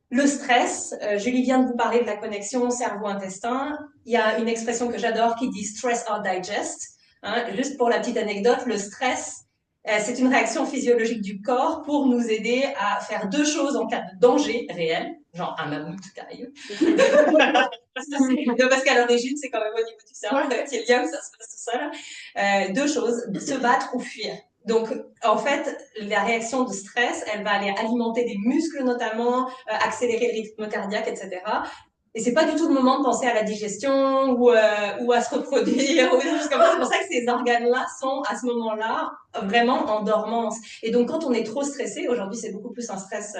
Le stress, Julie vient de vous parler de la connexion cerveau-intestin. Il y a une expression que j'adore qui dit stress or digest. Juste pour la petite anecdote, le stress, c'est une réaction physiologique du corps pour nous aider à faire deux choses en cas de danger réel, genre un mammouth qui arrive. Parce qu'à l'origine, c'est quand même au niveau du cerveau reptilien que ça se passe tout seul. Deux choses, se battre ou fuir. Donc, en fait, la réaction de stress, elle va aller alimenter des muscles notamment, accélérer le rythme cardiaque, etc. Et c'est pas du tout le moment de penser à la digestion ou à se reproduire ou des choses comme ça. C'est pour ça que ces organes-là sont à ce moment-là vraiment en dormance. Et donc, quand on est trop stressé, aujourd'hui, c'est beaucoup plus un stress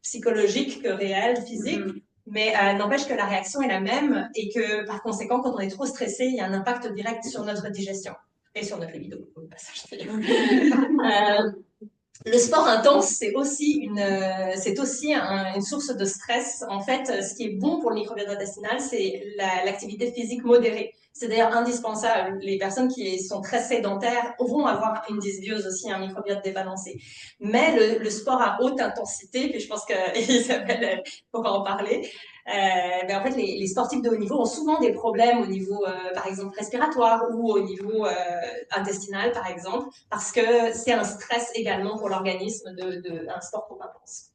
psychologique que réel, physique. Mais n'empêche que la réaction est la même et que par conséquent, quand on est trop stressé, il y a un impact direct sur notre digestion et sur notre libido au passage. Le sport intense, c'est aussi une source de stress. En fait, ce qui est bon pour le microbiote intestinal, c'est l'activité physique modérée. C'est d'ailleurs indispensable. Les personnes qui sont très sédentaires vont avoir une dysbiose aussi, un microbiote débalancé. Mais le sport à haute intensité, puis je pense que Isabelle pourra en parler, mais en fait, les sportifs de haut niveau ont souvent des problèmes au niveau, par exemple, respiratoire ou au niveau intestinal, par exemple, parce que c'est un stress également pour l'organisme un sport trop intense.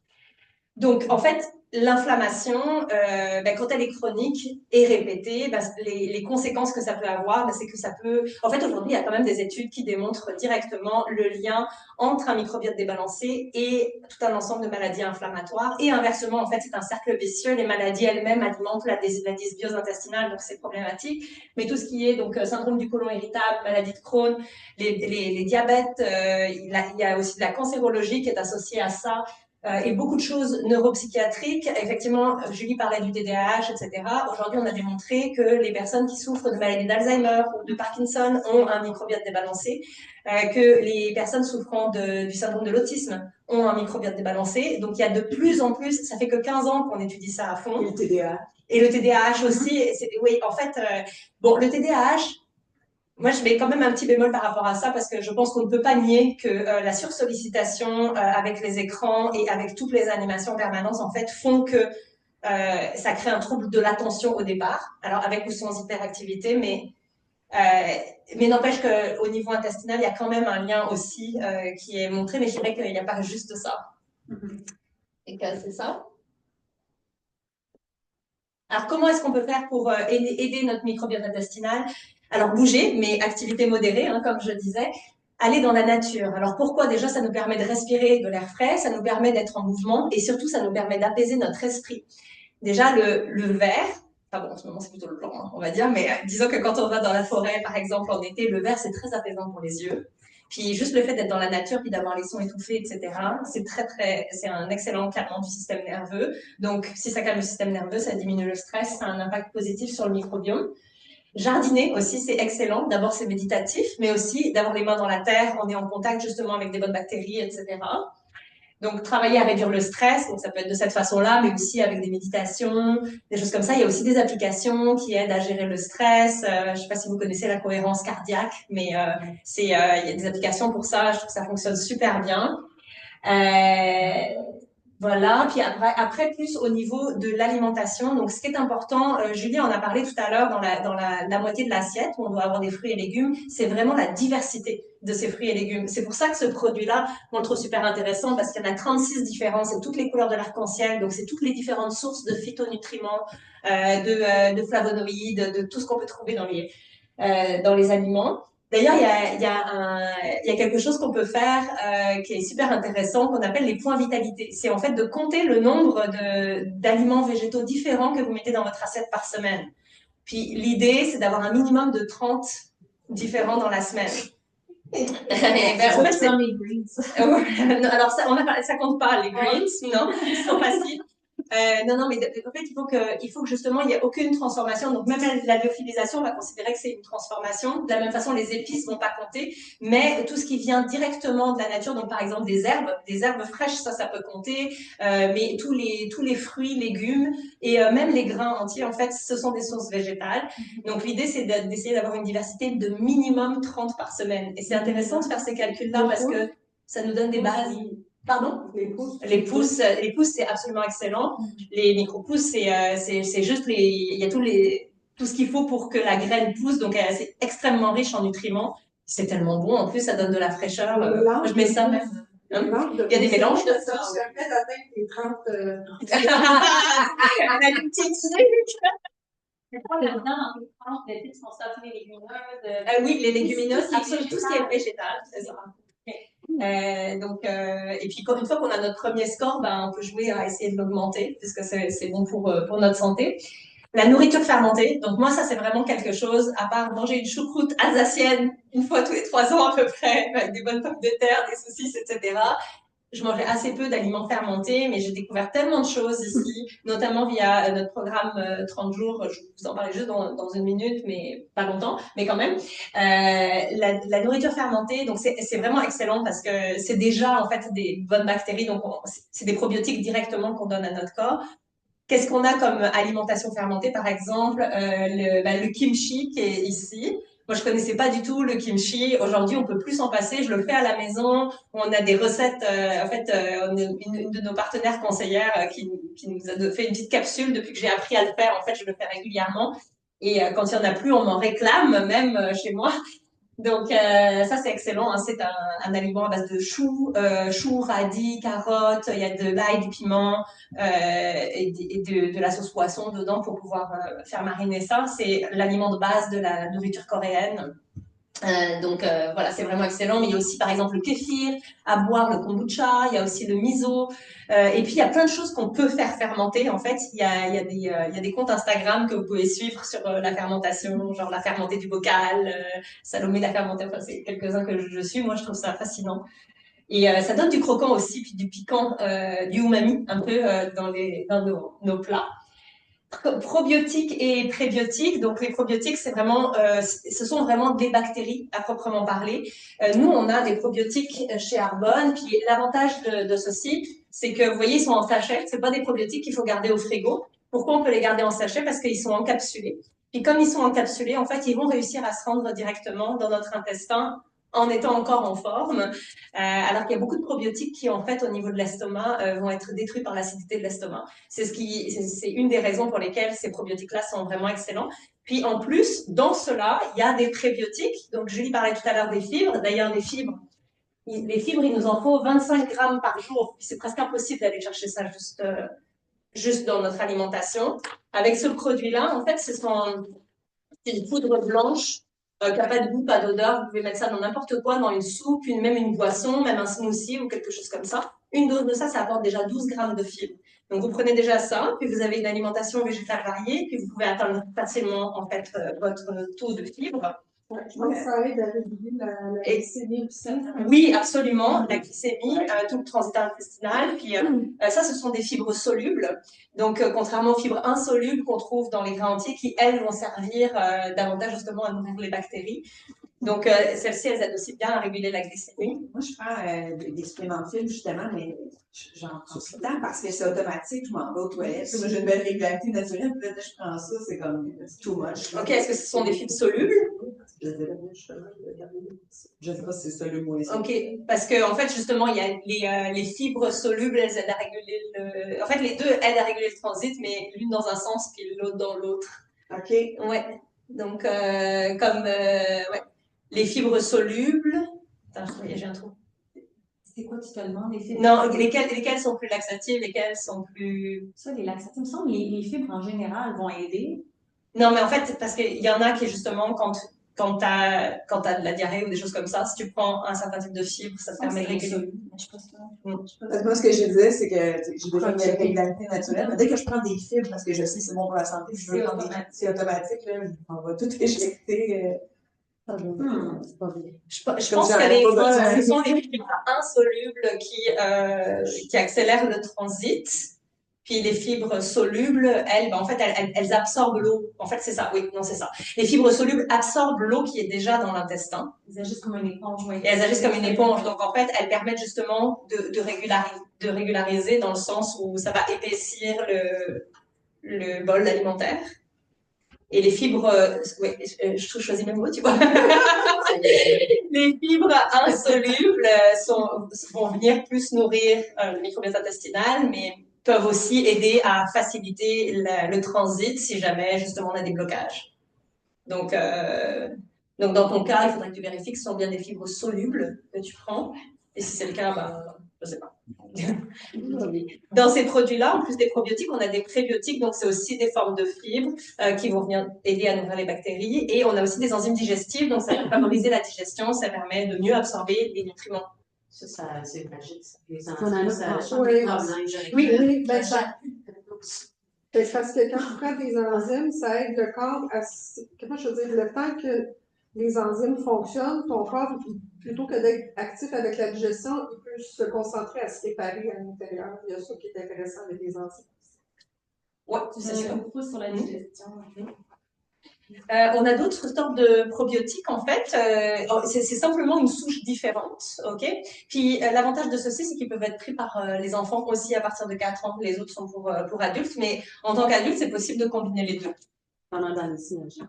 Donc, en fait, l'inflammation, quand elle est chronique et répétée, les conséquences que ça peut avoir, c'est que ça peut... En fait, aujourd'hui, il y a quand même des études qui démontrent directement le lien entre un microbiote débalancé et tout un ensemble de maladies inflammatoires. Et inversement, en fait, c'est un cercle vicieux. Les maladies elles-mêmes alimentent la dysbiose intestinale, donc c'est problématique. Mais tout ce qui est donc syndrome du côlon irritable, maladie de Crohn, les diabètes, il y a aussi de la cancérologie qui est associée à ça. Et beaucoup de choses neuropsychiatriques. Effectivement, Julie parlait du TDAH, etc. Aujourd'hui, on a démontré que les personnes qui souffrent de maladie d'Alzheimer ou de Parkinson ont un microbiote débalancé, que les personnes souffrant du syndrome de l'autisme ont un microbiote débalancé. Donc, il y a de plus en plus, ça fait que 15 ans qu'on étudie ça à fond. Et le TDAH. Et le TDAH aussi. Oui, en fait, le TDAH, moi, je mets quand même un petit bémol par rapport à ça parce que je pense qu'on ne peut pas nier que la sursollicitation avec les écrans et avec toutes les animations permanentes, en fait, font que ça crée un trouble de l'attention au départ, alors avec ou sans hyperactivité, mais n'empêche qu'au niveau intestinal, il y a quand même un lien aussi qui est montré, mais je dirais qu'il n'y a pas juste ça. Et que c'est ça. Alors, comment est-ce qu'on peut faire pour aider notre microbiote intestinal? Alors, bouger, mais activité modérée, hein, comme je disais. Aller dans la nature. Alors, pourquoi? Déjà, ça nous permet de respirer de l'air frais, ça nous permet d'être en mouvement et surtout, ça nous permet d'apaiser notre esprit. Déjà, le vert, enfin bon, en ce moment, c'est plutôt le blanc, hein, on va dire, mais disons que quand on va dans la forêt, par exemple, en été, le vert, c'est très apaisant pour les yeux. Puis juste le fait d'être dans la nature, puis d'avoir les sons étouffés, etc., c'est un excellent calmant du système nerveux. Donc, si ça calme le système nerveux, ça diminue le stress, ça a un impact positif sur le microbiome. Jardiner aussi, c'est excellent. D'abord, c'est méditatif, mais aussi d'avoir les mains dans la terre, on est en contact justement avec des bonnes bactéries, etc. Donc, travailler à réduire le stress, donc ça peut être de cette façon-là, mais aussi avec des méditations, des choses comme ça. Il y a aussi des applications qui aident à gérer le stress. Je ne sais pas si vous connaissez la cohérence cardiaque, mais il y a des applications pour ça. Je trouve que ça fonctionne super bien. Voilà, puis après plus au niveau de l'alimentation. Donc, ce qui est important, Julie en a parlé tout à l'heure dans la moitié de l'assiette où on doit avoir des fruits et légumes, c'est vraiment la diversité de ces fruits et légumes. C'est pour ça que ce produit-là, on le trouve super intéressant parce qu'il y en a 36 différents, c'est toutes les couleurs de l'arc-en-ciel, donc c'est toutes les différentes sources de phytonutriments, de flavonoïdes, de tout ce qu'on peut trouver dans les aliments. D'ailleurs, il y a quelque chose qu'on peut faire qui est super intéressant, qu'on appelle les points vitalité. C'est en fait de compter le nombre d'aliments végétaux différents que vous mettez dans votre assiette par semaine. Puis l'idée, c'est d'avoir un minimum de 30 différents dans la semaine. En fait, c'est... Alors, ça compte pas, les greens, non, ils sont faciles. Non, mais en fait, il faut que justement, il n'y ait aucune transformation. Donc, même la lyophilisation, on va considérer que c'est une transformation. De la même façon, les épices vont pas compter. Mais tout ce qui vient directement de la nature, donc par exemple des herbes fraîches, ça peut compter. Mais tous les fruits, légumes et même les grains entiers, en fait, ce sont des sources végétales. Donc, l'idée, c'est d'essayer d'avoir une diversité de minimum 30 par semaine. Et c'est intéressant de faire ces calculs-là parce que ça nous donne des bases. Pardon? Les pousses, c'est absolument excellent. Les micro-pousses, c'est juste il y a tout ce qu'il faut pour que la graine pousse. Donc, c'est extrêmement riche en nutriments. C'est tellement bon. En plus, ça donne de la fraîcheur. Je mets ça même. Hein? Il y a des mélanges de ça. Je permets d'atteindre les 30. On a une petite truc. C'est quoi là-dedans, dans les plantes, les petites sont sorties les légumineuses? Oui, les légumineuses, absolument tout ce qui est végétal, c'est ça. Et puis une fois qu'on a notre premier score, on peut jouer à essayer de l'augmenter puisque c'est bon pour notre santé. La nourriture fermentée, donc moi ça c'est vraiment quelque chose, à part manger une choucroute alsacienne une fois tous les 3 ans à peu près, avec des bonnes pommes de terre, des saucisses, etc. Je mangeais assez peu d'aliments fermentés, mais j'ai découvert tellement de choses ici, notamment via notre programme 30 jours. Je vous en parlais juste dans une minute, mais pas longtemps, mais quand même. La nourriture fermentée, donc c'est vraiment excellent parce que c'est déjà en fait des bonnes bactéries, donc c'est des probiotiques directement qu'on donne à notre corps. Qu'est-ce qu'on a comme alimentation fermentée, par exemple, le kimchi qui est ici. Moi, je connaissais pas du tout le kimchi. Aujourd'hui, on peut plus s'en passer. Je le fais à la maison. On a des recettes. On a une de nos partenaires conseillères qui nous a fait une petite capsule depuis que j'ai appris à le faire. En fait, je le fais régulièrement. Et quand il y en a plus, on m'en réclame, même chez moi. Donc ça c'est excellent, hein. C'est un aliment à base de choux, radis, carottes, il y a de l'ail, du piment et de la sauce poisson dedans pour pouvoir faire mariner ça. C'est l'aliment de base de la nourriture coréenne. Voilà, c'est vraiment excellent. Mais il y a aussi, par exemple, le kéfir à boire, le kombucha, il y a aussi le miso. Et puis, il y a plein de choses qu'on peut faire fermenter. En fait, il y a des comptes Instagram que vous pouvez suivre sur la fermentation, genre la fermentée du bocal, Salomé la fermentée. Enfin, c'est quelques-uns que je suis. Moi, je trouve ça fascinant. Et ça donne du croquant aussi, puis du piquant, du umami un peu dans nos plats. Probiotiques et prébiotiques. Donc les probiotiques, ce sont vraiment des bactéries à proprement parler. Nous, on a des probiotiques chez Arbonne. Puis l'avantage de ceci, c'est que vous voyez, ils sont en sachet. C'est pas des probiotiques qu'il faut garder au frigo. Pourquoi on peut les garder en sachet? Parce qu'ils sont encapsulés. Puis comme ils sont encapsulés, en fait, ils vont réussir à se rendre directement dans notre intestin en étant encore en forme, alors qu'il y a beaucoup de probiotiques qui, en fait, au niveau de l'estomac, vont être détruits par l'acidité de l'estomac. C'est une des raisons pour lesquelles ces probiotiques-là sont vraiment excellents. Puis, en plus, dans cela, il y a des prébiotiques. Donc, Julie parlait tout à l'heure des fibres. D'ailleurs, les fibres, il nous en faut 25 grammes par jour. C'est presque impossible d'aller chercher ça juste juste dans notre alimentation. Avec ce produit-là, en fait, c'est une poudre blanche qui n'a pas de goût, pas d'odeur. Vous pouvez mettre ça dans n'importe quoi, dans une soupe, même une boisson, même un smoothie ou quelque chose comme ça. Une dose de ça, ça apporte déjà 12 grammes de fibres. Donc, vous prenez déjà ça, puis vous avez une alimentation végétale variée, puis vous pouvez atteindre facilement, en fait, votre taux de fibres. Ouais, je pense que ça aide à réguler la glycémie aussi. Oui, absolument. La glycémie, tout le transit intestinal. Puis ça, ce sont des fibres solubles. Donc, contrairement aux fibres insolubles qu'on trouve dans les grains entiers, qui, elles, vont servir davantage justement à nourrir les bactéries. Donc, celles-ci, elles aident aussi bien à réguler la glycémie. Moi, je prends des suppléments de fibres, justement, mais j'en prends tout le temps parce que c'est automatique, je m'en vais aux toilettes. Moi, j'ai une belle régularité naturelle, puis là, je prends ça, c'est comme too much. OK, est-ce que ce sont des fibres solubles? Je sais pas si c'est soluble ou OK, parce que en fait, justement, il y a les fibres solubles, elles aident à réguler le... En fait, les deux aident à réguler le transit, mais l'une dans un sens, puis l'autre dans l'autre. OK. Ouais. Donc, ouais. Les fibres solubles... Attends, j'ai un trou. C'est quoi, tu te demandes, les fibres? Non, lesquelles sont plus laxatives, lesquelles sont plus... Ça, les laxatifs, il me semble, les fibres en général vont aider. Non, mais en fait, parce qu'il y en a qui, justement, quand t'as de la diarrhée ou des choses comme ça, si tu prends un certain type de fibres, ça te permet de réguler. Moi, ce que je disais, c'est que j'ai déjà une régularité naturelle. Mais dès que je prends des fibres, parce que je sais que c'est bon pour la santé, je veux prendre c'est automatique, là, on va tout éjecter. C'est pas bien. Je pense que ce sont les fibres insolubles qui accélèrent le transit. Puis les fibres solubles, elles, ben, en fait, elles absorbent l'eau. En fait, c'est ça. Oui, non, c'est ça. Les fibres solubles absorbent l'eau qui est déjà dans l'intestin. Elles agissent comme une éponge. Oui. Et elles agissent comme une éponge. Donc, en fait, elles permettent justement de régulariser dans le sens où ça va épaissir le bol alimentaire. Et les fibres, oui, je choisis mes mots, tu vois. Les fibres insolubles vont venir plus nourrir le microbiote intestinal, mais peuvent aussi aider à faciliter le transit si jamais justement on a des blocages. Donc dans ton cas, il faudrait que tu vérifies que ce sont bien des fibres solubles que tu prends. Et si c'est le cas, ben, je sais pas. Dans ces produits-là, en plus des probiotiques, on a des prébiotiques, donc c'est aussi des formes de fibres qui vont venir aider à nourrir les bactéries. Et on a aussi des enzymes digestives, donc ça va favoriser la digestion, ça permet de mieux absorber les nutriments. Ça, c'est magique. Les On en a ça pas. change Oui. le problème. Oui, ben parce que quand on prend des enzymes, ça aide le corps à, comment je veux dire, le temps que les enzymes fonctionnent, ton corps, plutôt que d'être actif avec la digestion, il peut se concentrer à se réparer à l'intérieur. Il y a ça qui est intéressant avec les enzymes. Oui, c'est sûr. Beaucoup sur la digestion. On a d'autres sortes de probiotiques en fait. C'est simplement une souche différente, ok. Puis l'avantage de ceci, c'est qu'ils peuvent être pris par les enfants aussi à partir de 4 ans. Les autres sont pour adultes, mais en tant qu'adulte, c'est possible de combiner les deux. Pendant dans les synergies.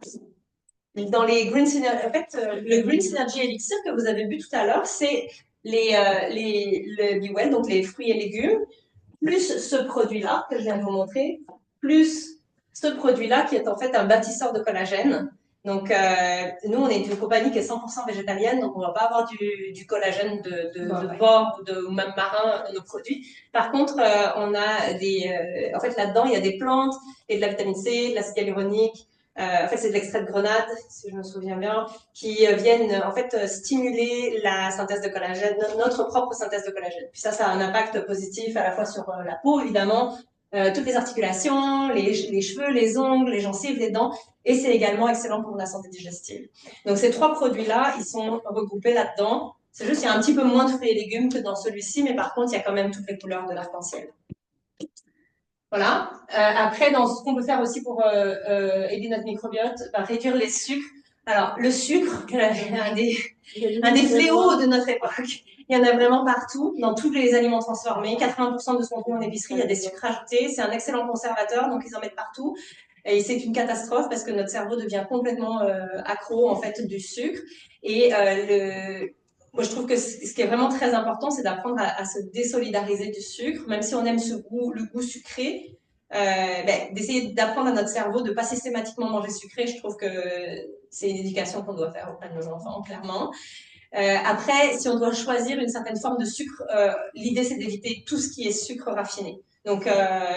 Dans les Green Synergy, en fait, le Green Synergy Elixir que vous avez vu tout à l'heure, c'est le BeWell, donc les fruits et légumes, plus ce produit-là que je viens de vous montrer, plus ce produit-là qui est en fait un bâtisseur de collagène. Donc, nous, on est une compagnie qui est 100% végétalienne, donc on ne va pas avoir du collagène de porc ou même marin dans nos produits. Par contre, on a en fait, là-dedans, il y a des plantes et de la vitamine C, de l'acide hyaluronique. En fait, c'est de l'extrait de grenade, si je me souviens bien, qui viennent en fait stimuler la synthèse de collagène, notre propre synthèse de collagène. Puis ça a un impact positif à la fois sur la peau, évidemment, toutes les articulations, les cheveux, les ongles, les gencives, les dents, et c'est également excellent pour la santé digestive. Donc ces 3 produits-là, ils sont regroupés là-dedans. C'est juste qu'il y a un petit peu moins de fruits et légumes que dans celui-ci, mais par contre, il y a quand même toutes les couleurs de l'arc-en-ciel. Voilà. Après, dans ce qu'on peut faire aussi pour aider notre microbiote, réduire les sucres. Alors, le sucre, un des fléaux de notre époque. Il y en a vraiment partout, dans tous les aliments transformés. 80% de ce qu'on trouve en épicerie, il y a des sucres ajoutés. C'est un excellent conservateur, donc ils en mettent partout. Et c'est une catastrophe parce que notre cerveau devient complètement accro en fait du sucre. Et moi, je trouve que ce qui est vraiment très important, c'est d'apprendre à se désolidariser du sucre, même si on aime le goût sucré. D'essayer d'apprendre à notre cerveau de ne pas systématiquement manger sucré. Je trouve que c'est une éducation qu'on doit faire auprès de nos enfants, clairement. Après, si on doit choisir une certaine forme de sucre, l'idée c'est d'éviter tout ce qui est sucre raffiné. Donc,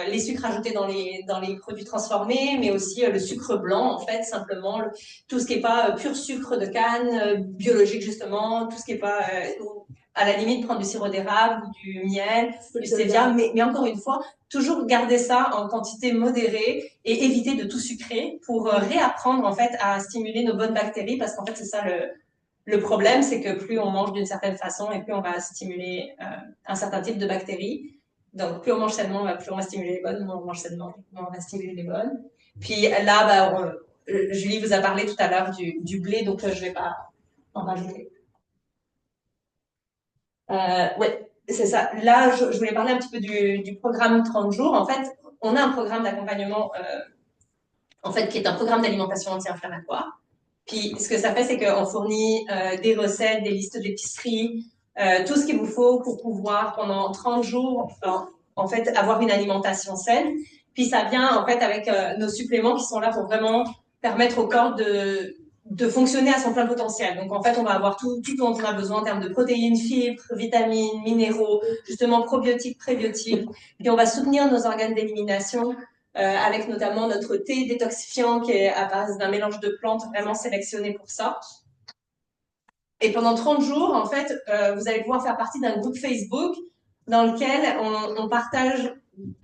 les sucres ajoutés dans les produits transformés, mais aussi le sucre blanc, en fait, simplement, tout ce qui est pas pur sucre de canne, biologique, justement, tout ce qui est pas, à la limite, prendre du sirop d'érable, du miel, du stevia, mais encore une fois, toujours garder ça en quantité modérée et éviter de tout sucrer pour réapprendre, en fait, à stimuler nos bonnes bactéries, parce qu'en fait, c'est ça le problème, c'est que plus on mange d'une certaine façon et plus on va stimuler un certain type de bactéries. Donc, plus on mange sainement, plus on va stimuler les bonnes, moins on mange sainement, moins on va stimuler les bonnes. Puis là, Julie vous a parlé tout à l'heure du blé, donc je vais pas en rajouter. Ouais, c'est ça. Là, je voulais parler un petit peu du programme 30 jours. En fait, on a un programme d'accompagnement, en fait, qui est un programme d'alimentation anti-inflammatoire. Puis, ce que ça fait, c'est qu'on fournit des recettes, des listes d'épicerie, tout ce qu'il vous faut pour pouvoir, pendant 30 jours, en fait, avoir une alimentation saine. Puis, ça vient, en fait, avec nos suppléments qui sont là pour vraiment permettre au corps de fonctionner à son plein potentiel. Donc, en fait, on va avoir tout dont on a besoin en termes de protéines, fibres, vitamines, minéraux, justement probiotiques, prébiotiques. Puis, on va soutenir nos organes d'élimination avec notamment notre thé détoxifiant qui est à base d'un mélange de plantes vraiment sélectionné pour ça. Et pendant 30 jours, en fait, vous allez pouvoir faire partie d'un groupe Facebook dans lequel on partage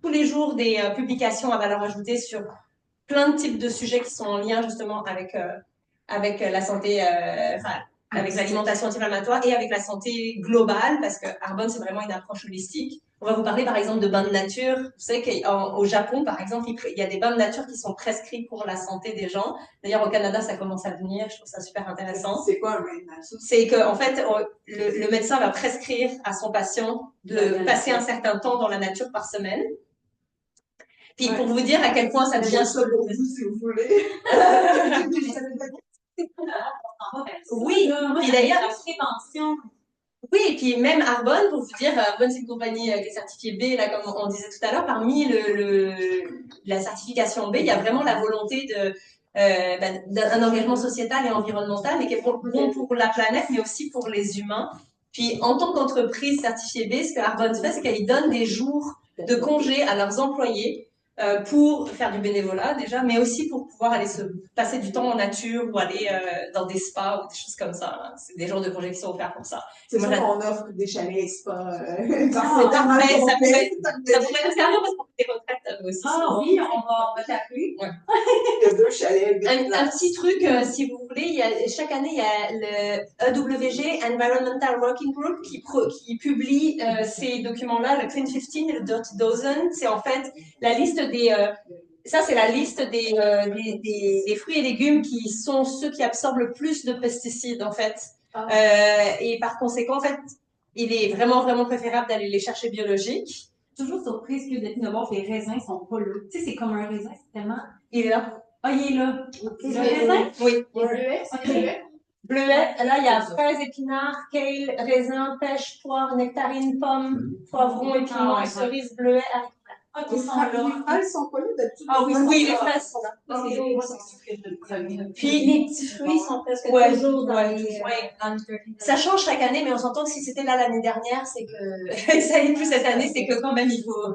tous les jours des publications à valeur ajoutée sur plein de types de sujets qui sont en lien justement avec la santé, avec l'alimentation anti-inflammatoire et avec la santé globale, parce que Arbonne, c'est vraiment une approche holistique. On va vous parler par exemple de bains de nature. Vous savez qu'au Japon, par exemple, il y a des bains de nature qui sont prescrits pour la santé des gens. D'ailleurs, au Canada, ça commence à venir. Je trouve ça super intéressant. C'est quoi un bain de nature? C'est que, en fait, le médecin va prescrire à son patient de passer un certain temps dans la nature par semaine. Puis pour vous dire à quel point ça devient ça pour vous, si vous voulez. Oui, puis d'ailleurs, la prévention. oui, et puis même Arbonne, pour vous dire, Arbonne, c'est une compagnie qui est certifiée B, là, comme on disait tout à l'heure, parmi la certification B, il y a vraiment la volonté d'un engagement sociétal et environnemental, mais qui est bon pour la planète, mais aussi pour les humains. Puis, en tant qu'entreprise certifiée B, ce que Arbonne fait, c'est qu'elle donne des jours de congé à leurs employés pour faire du bénévolat déjà, mais aussi pour pouvoir aller se passer du temps en nature ou aller dans des spas ou des choses comme ça. C'est des jours de congé qui sont offerts pour ça. C'est Moi, sûr qu'on offre des chalets spas. C'est parfait, ça pourrait nous servir parce qu'on fait des retraites aussi. Ah oui, on va t'appeler. Ouais. Il y a 2 chalets. Un petit truc, si vous voulez, chaque année, il y a le EWG, Environmental Working Group, qui publie ces documents-là, le Clean 15 et le Dirty Dozen. C'est en fait la liste ça, c'est la liste des fruits et légumes qui sont ceux qui absorbent le plus de pesticides, en fait. Et par conséquent, en fait, il est vraiment, vraiment préférable d'aller les chercher biologiques. Toujours surprise que de voir que les raisins sont pas là. Tu sais, c'est comme un raisin, c'est tellement. Il est là. Ah, il est là. Okay. Le raisin? Oui. Bleuet, c'est bleuet. Bleuet, là, il y a fraises, épinards, kale, raisin, pêche, poire, nectarine, pomme, poivron, épinards, cerise, bleuet, haricots. Ah, Les ils sont là. fraises sont pas là d'habitude. Ah oui, les fraises sont là. Puis Les petits fruits sont presque toujours dans les... ça change chaque année, mais on s'entend que si c'était là l'année dernière, c'est que ça n'est plus cette année, c'est que quand même il faut.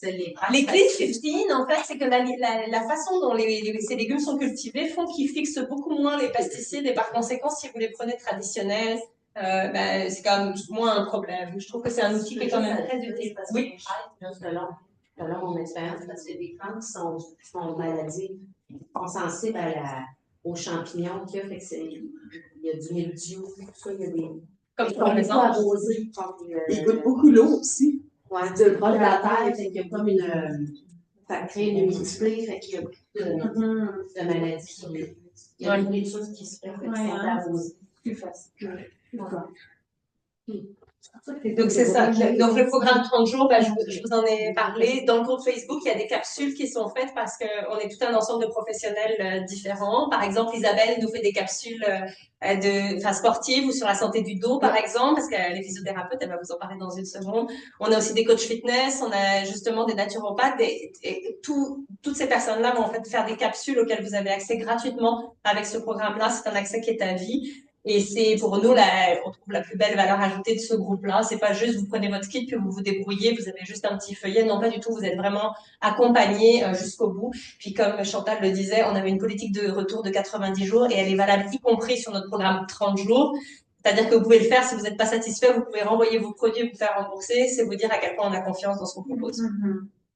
Les Clean 15, en fait, c'est que la façon dont ces légumes sont cultivés font qu'ils fixent beaucoup moins les pesticides et par conséquent, si vous les prenez traditionnels, c'est quand même moins un problème. Je trouve que c'est un outil qui est quand même très utile. Oui. Selon mon expérience, parce que des plantes qui sont maladies, sont sensibles aux champignons qu'il y a, fait que il y a du mildiou, tout ça, il y a des. Comme par exemple. Ils goûtent beaucoup l'eau aussi. Ouais, le proche de la terre, c'est qu'il y a comme ça crée une humidité, fait qu'il y a beaucoup de maladies. Il y a une nourriture qui se fait, qui sont arrosées. Plus facile. Donc, c'est ça. Donc, le programme 30 jours, je vous en ai parlé. Dans le groupe Facebook, il y a des capsules qui sont faites parce qu'on est tout un ensemble de professionnels différents. Par exemple, Isabelle nous fait des capsules sportives ou sur la santé du dos, par exemple, parce qu'elle est physiothérapeute, elle va vous en parler dans une seconde. On a aussi des coachs fitness, on a justement des naturopathes, toutes ces personnes-là vont en fait faire des capsules auxquelles vous avez accès gratuitement avec ce programme-là. C'est un accès qui est à vie. Et c'est pour nous, on trouve la plus belle valeur ajoutée de ce groupe-là. C'est pas juste vous prenez votre kit puis vous vous débrouillez, vous avez juste un petit feuillet. Non, pas du tout. Vous êtes vraiment accompagné jusqu'au bout. Puis comme Chantal le disait, on avait une politique de retour de 90 jours et elle est valable y compris sur notre programme 30 jours. C'est-à-dire que vous pouvez le faire si vous n'êtes pas satisfait, vous pouvez renvoyer vos produits, vous faire rembourser. C'est vous dire à quel point on a confiance dans ce qu'on propose.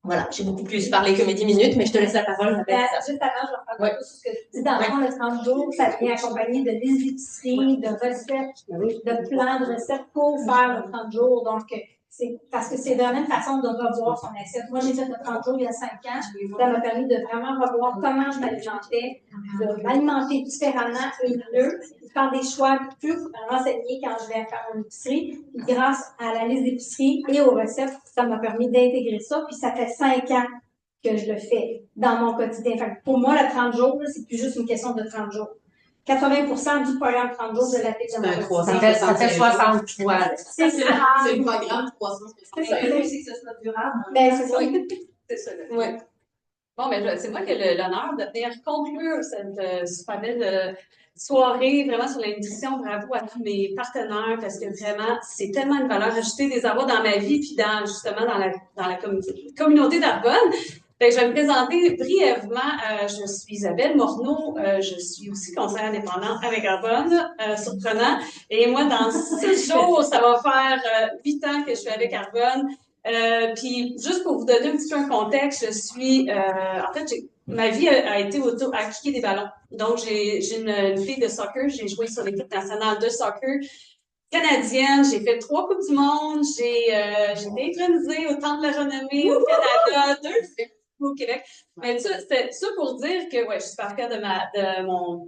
Voilà, j'ai beaucoup plus parlé que mes 10 minutes, mais je te laisse la parole. Juste avant, je reprends un peu sur ce que je dis. Dans le fond, le 30 jours, ça vient accompagné de listes d'épicerie, de recettes, de plans de recettes pour faire le 30 jours. Donc, c'est parce que c'est vraiment une façon de revoir son assiette. Moi, j'ai fait le 30 jours il y a 5 ans. Ça m'a permis de vraiment revoir comment je m'alimentais, de m'alimenter différemment et mieux, de faire des choix plus renseignés quand je vais faire une épicerie. Puis grâce à la liste d'épicerie et aux recettes, ça m'a permis d'intégrer ça. Puis ça fait 5 ans que je le fais dans mon quotidien. Fait que pour moi, le 30 jours, c'est plus juste une question de 30 jours. 80% du programme 30 jours, je l'applique dans mon quotidien. Ça fait 60 fois. C'est ça. C'est le programme 365. C'est que ce soit durable. Ben, c'est ça. C'est ça. Ouais. Bon, ben, c'est moi qui ai l'honneur de venir conclure cette super belle soirée vraiment sur la nutrition. Bravo à tous mes partenaires parce que vraiment, c'est tellement une valeur ajoutée de les avoir dans ma vie puis justement dans la communauté d'Arbonne. Fait que je vais me présenter brièvement. Je suis Isabelle Morneau. Je suis aussi conseillère indépendante avec Arbonne, surprenant. Et moi, dans 6 jours, ça va faire 8 ans que je suis avec Arbonne. Puis juste pour vous donner un petit peu un contexte, je suis en fait ma vie a été à kicker des ballons. Donc j'ai une fille de soccer, j'ai joué sur l'équipe nationale de soccer canadienne, j'ai fait 3 coupes du monde, j'ai été intronisée au Temple de la Renommée au Canada, 2 au Québec. Mais c'est ça pour dire que ouais, je suis super fière de mon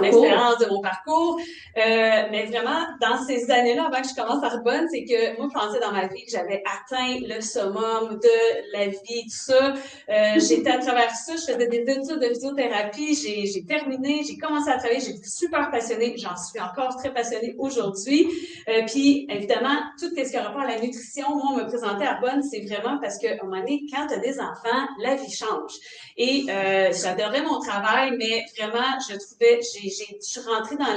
expérience, de mon parcours. Mais vraiment, dans ces années-là, avant que je commence à Arbonne, c'est que moi, je pensais dans ma vie que j'avais atteint le summum de la vie, tout ça. J'étais à travers ça, je faisais des études de physiothérapie, j'ai terminé, j'ai commencé à travailler, j'étais super passionnée, j'en suis encore très passionnée aujourd'hui. Puis, évidemment, tout ce qui a rapport à la nutrition, moi, on me présentait à Arbonne, c'est vraiment parce qu'à un moment donné, quand tu as des enfants, la vie change. Et j'adorais mon travail, mais vraiment, je suis rentrée dans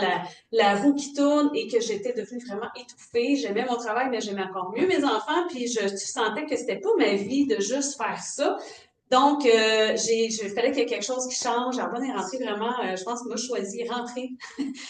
la roue qui tourne et que j'étais devenue vraiment étouffée. J'aimais mon travail, mais j'aimais encore mieux mes enfants, puis je sentais que c'était pas ma vie de juste faire ça. Donc, il fallait qu'il y ait quelque chose qui change. Arbonne est rentrée vraiment, je pense que moi, je choisi rentrer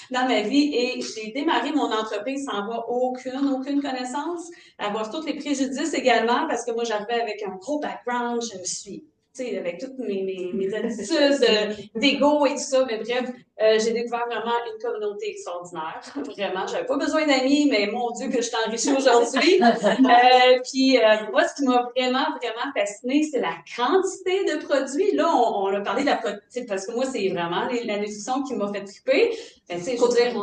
dans ma vie et j'ai démarré mon entreprise sans avoir aucune connaissance, avoir tous les préjudices également parce que moi, j'arrivais avec un gros background, je suis, tu sais, avec toutes mes attitudes d'ego et tout ça, mais bref, j'ai découvert vraiment une communauté extraordinaire. Vraiment, j'avais pas besoin d'amis, mais mon Dieu que je suis enrichie aujourd'hui. Puis moi, ce qui m'a vraiment fascinée, c'est la quantité de produits. Là, on a parlé de la production, parce que moi, c'est vraiment la nutrition qui m'a fait triper. Ben, tu sais, je veux dire,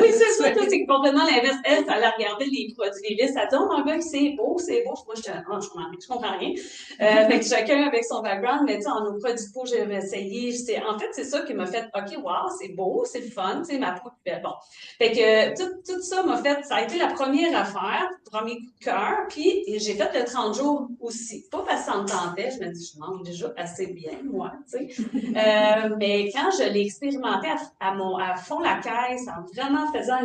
oui, c'est ça, c'est complètement l'inverse. Elle a regardé les produits, les listes, elle dit, oh mon gars, c'est beau. Moi, je comprends rien. Fait que chacun avec son background, mais tu sais, en nos produits de peau, j'ai essayé. En fait, c'est ça qui m'a fait, OK, wow, c'est beau, c'est le fun, tu sais, ma peau est belle. Bon. Fait que tout ça m'a fait, ça a été la première affaire, premier coup de cœur, puis j'ai fait le 30 jours aussi. Pas parce que ça me tentait, je me dis, je mange déjà assez bien, moi, tu sais. Mais quand je l'ai expérimenté à fond la caisse, en vraiment faisant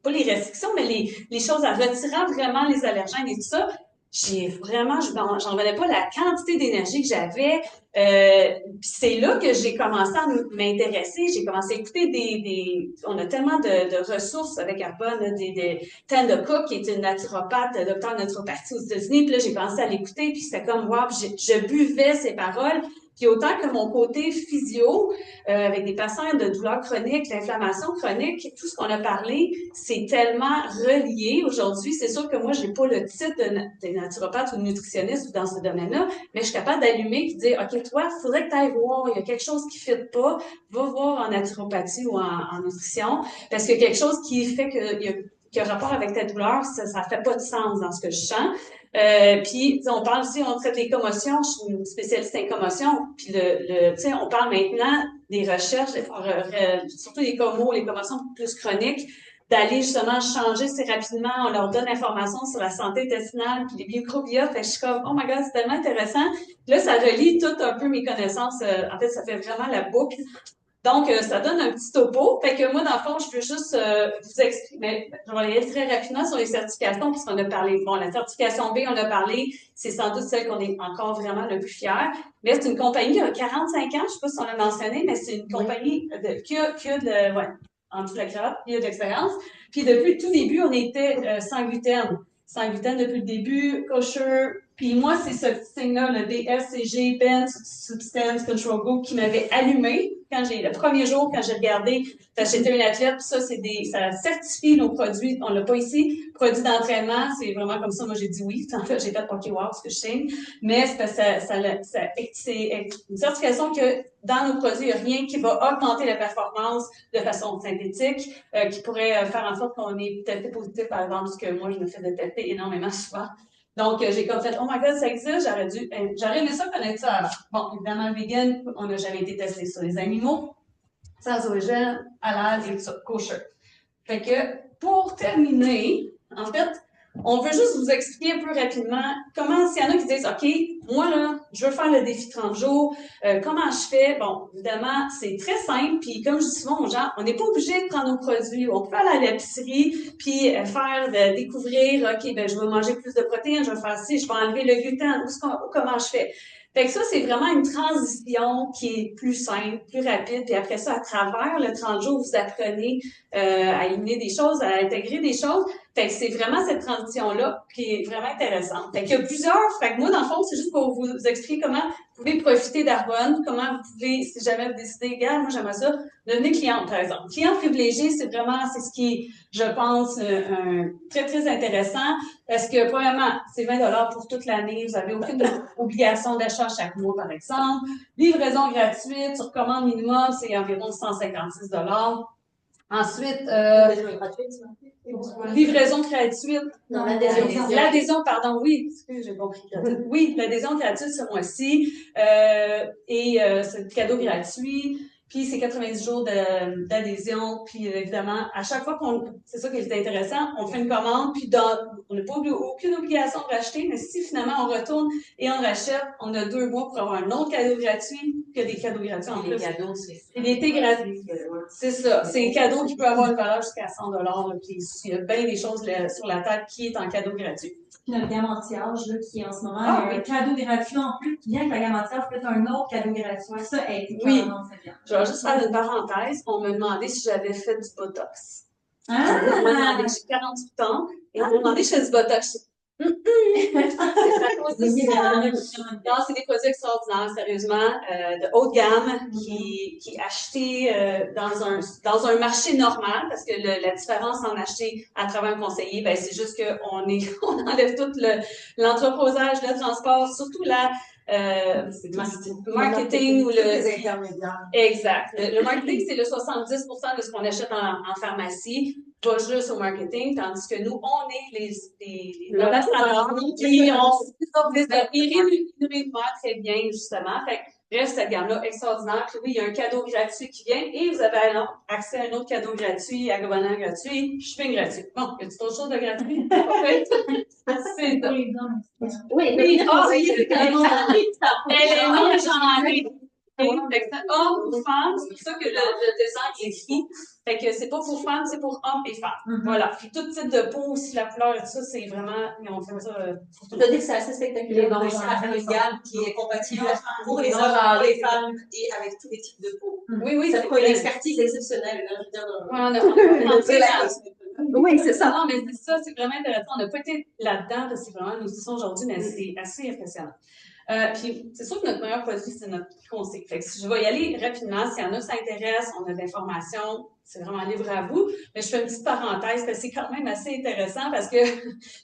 pas les restrictions, mais les choses, en retirant vraiment les allergènes et tout ça, j'en revenais pas la quantité d'énergie que j'avais. Puis c'est là que j'ai commencé à m'intéresser. J'ai commencé à écouter on a tellement de ressources avec Arbonne, Tanda Cook, qui est une naturopathe, docteur de naturopathie aux États-Unis. Puis là, j'ai commencé à l'écouter, puis c'était comme, wow, je buvais ses paroles. Puis autant que mon côté physio, avec des patients de douleurs chroniques, l'inflammation chronique, tout ce qu'on a parlé, c'est tellement relié aujourd'hui. C'est sûr que moi, j'ai pas le titre de naturopathe ou de nutritionniste dans ce domaine-là, mais je suis capable d'allumer et de dire, OK, toi, il faudrait que tu ailles voir, il y a quelque chose qui ne fit pas, va voir en naturopathie ou en nutrition, parce qu'il y a quelque chose qui fait qui a rapport avec ta douleur, ça fait pas de sens dans ce que je sens. Puis, on parle aussi, on traite les commotions, je suis une spécialiste en commotion, puis on parle maintenant des recherches, surtout les commotions plus chroniques, d'aller justement changer assez rapidement, on leur donne l'information sur la santé intestinale, puis les microbiotes, fait que je suis comme, oh my god, c'est tellement intéressant. Puis là, ça relie tout un peu mes connaissances, en fait, ça fait vraiment la boucle. Donc, ça donne un petit topo. Fait que moi, dans le fond, je veux juste vous expliquer, mais je vais aller très rapidement sur les certifications, puisqu'on a parlé. Bon, la certification B, on a parlé, c'est sans doute celle qu'on est encore vraiment le plus fier. Mais c'est une compagnie qui a 45 ans, je sais pas si on l'a mentionné, mais c'est une compagnie qui a de, ouais, en dessous de la cravate, qui a de l'expérience. Puis depuis le tout début, on était sans gluten. Sans gluten depuis le début, kosher. Puis moi, c'est ce petit signe-là, le BSCG, Banned Substance Control Group, qui m'avait allumé le premier jour, quand j'ai regardé, j'étais une athlète, puis ça, ça certifie nos produits, on l'a pas ici, produits d'entraînement, c'est vraiment comme ça, moi j'ai dit oui, en fait, j'ai fait OK, wow, ce que je signe, mais c'est parce que c'est une certification que dans nos produits, il n'y a rien qui va augmenter la performance de façon synthétique, qui pourrait faire en sorte qu'on ait testé positif, par exemple, ce que moi, je me fais détecter énormément souvent. Donc, j'ai comme fait, oh my god, ça existe, j'aurais aimé ça connaître ça avant. Bon, évidemment, le vegan, on n'a jamais été testé sur les animaux, sans OGM, halal et tout ça, kosher. Fait que, pour terminer, en fait, on veut juste vous expliquer un peu rapidement comment, s'il y en a qui disent, OK, moi, là, je veux faire le défi 30 jours, comment je fais? Bon, évidemment, c'est très simple, puis comme je dis souvent aux gens, on n'est pas obligé de prendre nos produits, on peut aller à l'épicerie, puis découvrir, OK, ben je vais manger plus de protéines, je vais faire ci, je vais enlever le gluten, comment je fais? Fait que ça, c'est vraiment une transition qui est plus simple, plus rapide, puis après ça, à travers le 30 jours, vous apprenez à éliminer des choses, à intégrer des choses. Fait que c'est vraiment cette transition-là qui est vraiment intéressante. Fait qu'il y a plusieurs. Fait que moi, dans le fond, c'est juste pour vous expliquer comment vous pouvez profiter d'Arbonne, comment vous pouvez, si jamais vous décidez, gars, moi j'aimerais ça, devenir cliente, par exemple. Client privilégié, c'est ce qui est, je pense, très, très intéressant. Parce que, premièrement, c'est 20 $ pour toute l'année. Vous n'avez aucune obligation d'achat chaque mois, par exemple. Livraison gratuite, sur commande minimum, c'est environ 156 $. Ensuite, livraison gratuite. Non, l'adhésion. Pardon, oui, excusez, j'ai compris. Oui, l'adhésion gratuite ce mois-ci. C'est le cadeau gratuit. Puis c'est 90 jours d'adhésion. Puis évidemment, à chaque fois c'est ça qui est intéressant, on fait une commande, puis on n'a pas aucune obligation de racheter, mais si finalement on retourne et on rachète, on a 2 mois pour avoir un autre cadeau gratuit, que des cadeaux gratuits en plus. Les cadeaux, c'est l'été gratuit. C'est ça. C'est un cadeau qui peut avoir une valeur jusqu'à 100 $. Puis il y a bien des choses sur la table qui est en cadeau gratuit. Puis notre gamme anti-âge, là, qui en ce moment, il y a un cadeau gratuit en plus, qui vient avec la gamme anti-âge, peut-être un autre cadeau gratuit. Ça, oui. Je vais juste faire une parenthèse. On me demandait si j'avais fait du Botox. On m'a demandé, j'ai 48 ans, et on m'a demandé si je fais du Botox. Non, c'est des produits extraordinaires, sérieusement, de haute gamme, qui est acheté dans un marché normal, parce que la différence en acheter à travers un conseiller, ben c'est juste qu'on enlève tout l'entreposage, le transport, surtout c'est le marketing ou les intermédiaires. Exact. Le marketing, c'est le 70% de ce qu'on achète en pharmacie, pas juste au marketing, tandis que nous, on est les ambassadeurs, puis on les rémunère très bien, justement. Fait que, bref, cette gamme-là, extraordinaire. Puis oui, il y a un cadeau gratuit qui vient et vous avez accès à un autre cadeau gratuit, accompagnement gratuit, shipping gratuit. Bon, y a-t-il autre chose de gratuit? C'est ça. Oui, j'en ai. Homme ou femme, c'est pour ça que le design est écrit. Fait que c'est pas pour femmes, c'est pour hommes et femmes. Voilà. Puis tout type de peau, aussi la couleur et tout ça, c'est vraiment, on fait ça. Je veux dire que c'est assez spectaculaire. Donc, ça a fait une gamme qui est compatible pour les hommes, pour les femmes et avec tous les types de peau. Oui, ça fait une expertise exceptionnelle. Oui, c'est ça. Non, mais c'est ça, c'est vraiment intéressant. On n'a pas été là-dedans, parce que c'est vraiment nous disons aujourd'hui, mais c'est assez impressionnant. Puis, c'est sûr que notre meilleur produit, c'est notre conseil. Fait que si je vais y aller rapidement, s'il y en a qui s'intéressent, on a de l'information, c'est vraiment libre à vous. Mais je fais une petite parenthèse, parce que c'est quand même assez intéressant, parce que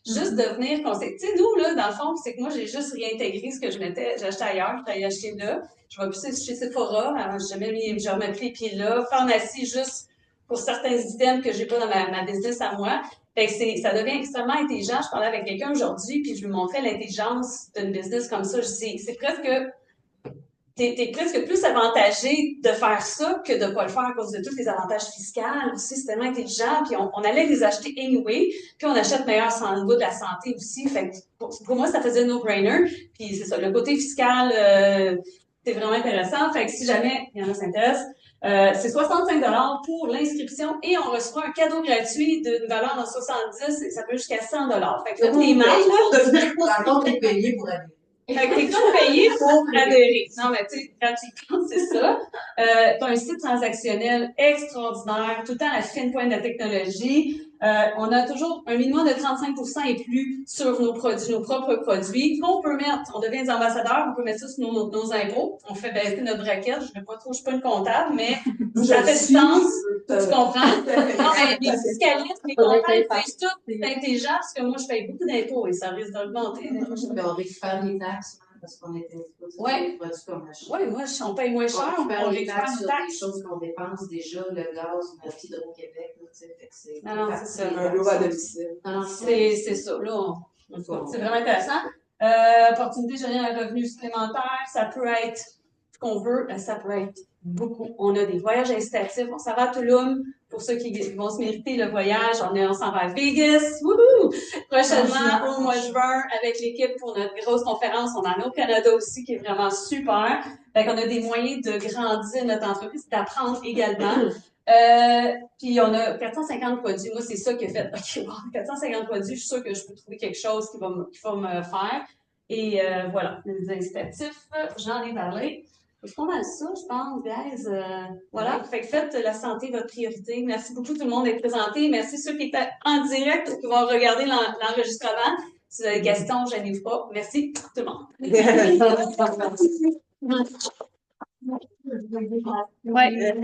juste devenir conseiller. Tu sais, nous, là, dans le fond, c'est que moi, j'ai juste réintégré ce que j'ai acheté ailleurs, je travaillais acheté là. Je vais plus chez Sephora, j'ai remis les pieds là. Pharmacie, juste pour certains items que j'ai pas dans ma business à moi. Fait que ça devient extrêmement intelligent. Je parlais avec quelqu'un aujourd'hui, puis je lui montrais l'intelligence d'une business comme ça. Je dis, c'est presque, t'es presque plus avantagé de faire ça que de pas le faire à cause de tous les avantages fiscaux. Aussi, c'est tellement intelligent, puis on allait les acheter anyway, puis on achète meilleur sans le goût de la santé aussi. Fait que pour moi, ça faisait no-brainer. Puis c'est ça, le côté fiscal, c'est vraiment intéressant. Fait que si jamais il y en a qui s'intéressent, C'est 65 $ pour l'inscription et on reçoit un cadeau gratuit d'une valeur de 70 et ça peut jusqu'à 100 $. Fait que faites les maths, là. Par contre, t'es payé pour aller. Fait que t'es tout payé pour adhérer. Non, mais tu sais, gratuitement, c'est ça. T'as un site transactionnel extraordinaire, tout le temps à la fine pointe de la technologie. On a toujours un minimum de 35% et plus sur nos produits, nos propres produits, qu'on peut mettre. On devient des ambassadeurs, on peut mettre ça sur nos impôts. On fait baisser notre braquette. Je suis pas une comptable, mais ça fait du sens. Tu comprends? Non, mais les fiscalistes, les comptables, c'est tout. C'est intelligent parce que moi, je paye beaucoup d'impôts et ça risque d'augmenter. On récupère les taxes parce qu'on était Ouais. produits qu'on achète. Oui, moi, on paye moins cher, On récupère on les récupère taxes une sur taxe. des choses qu'on dépense déjà, le gaz, notre Hydro-Québec, tu sais, fait que c'est... Non, c'est ça. Un lot à domicile. C'est ça, là. C'est vraiment intéressant. Opportunité de générer un revenu supplémentaire, ça peut être ce qu'on veut, ça peut être beaucoup. On a des voyages incitatifs, on s'en va à Tulum pour ceux qui vont se mériter le voyage. On s'en va à Vegas, wouhou! Prochainement, au mois de juin, avec l'équipe pour notre grosse conférence. On en a au Canada aussi, qui est vraiment super. Fait qu'on a des moyens de grandir notre entreprise, d'apprendre également. Puis on a 450 produits. Moi, c'est ça qui a fait. OK, bon, 450 produits, je suis sûre que je peux trouver quelque chose qui va me faire. Et voilà, les incitatifs, j'en ai parlé. C'est pas mal ça, je pense, guys. Voilà, fait que faites la santé votre priorité. Merci beaucoup tout le monde d'être présenté. Merci ceux qui étaient en direct qui vont regarder l'enregistrement. Si vous avez des questions, gênez-vous pas. Merci tout le monde. Ouais.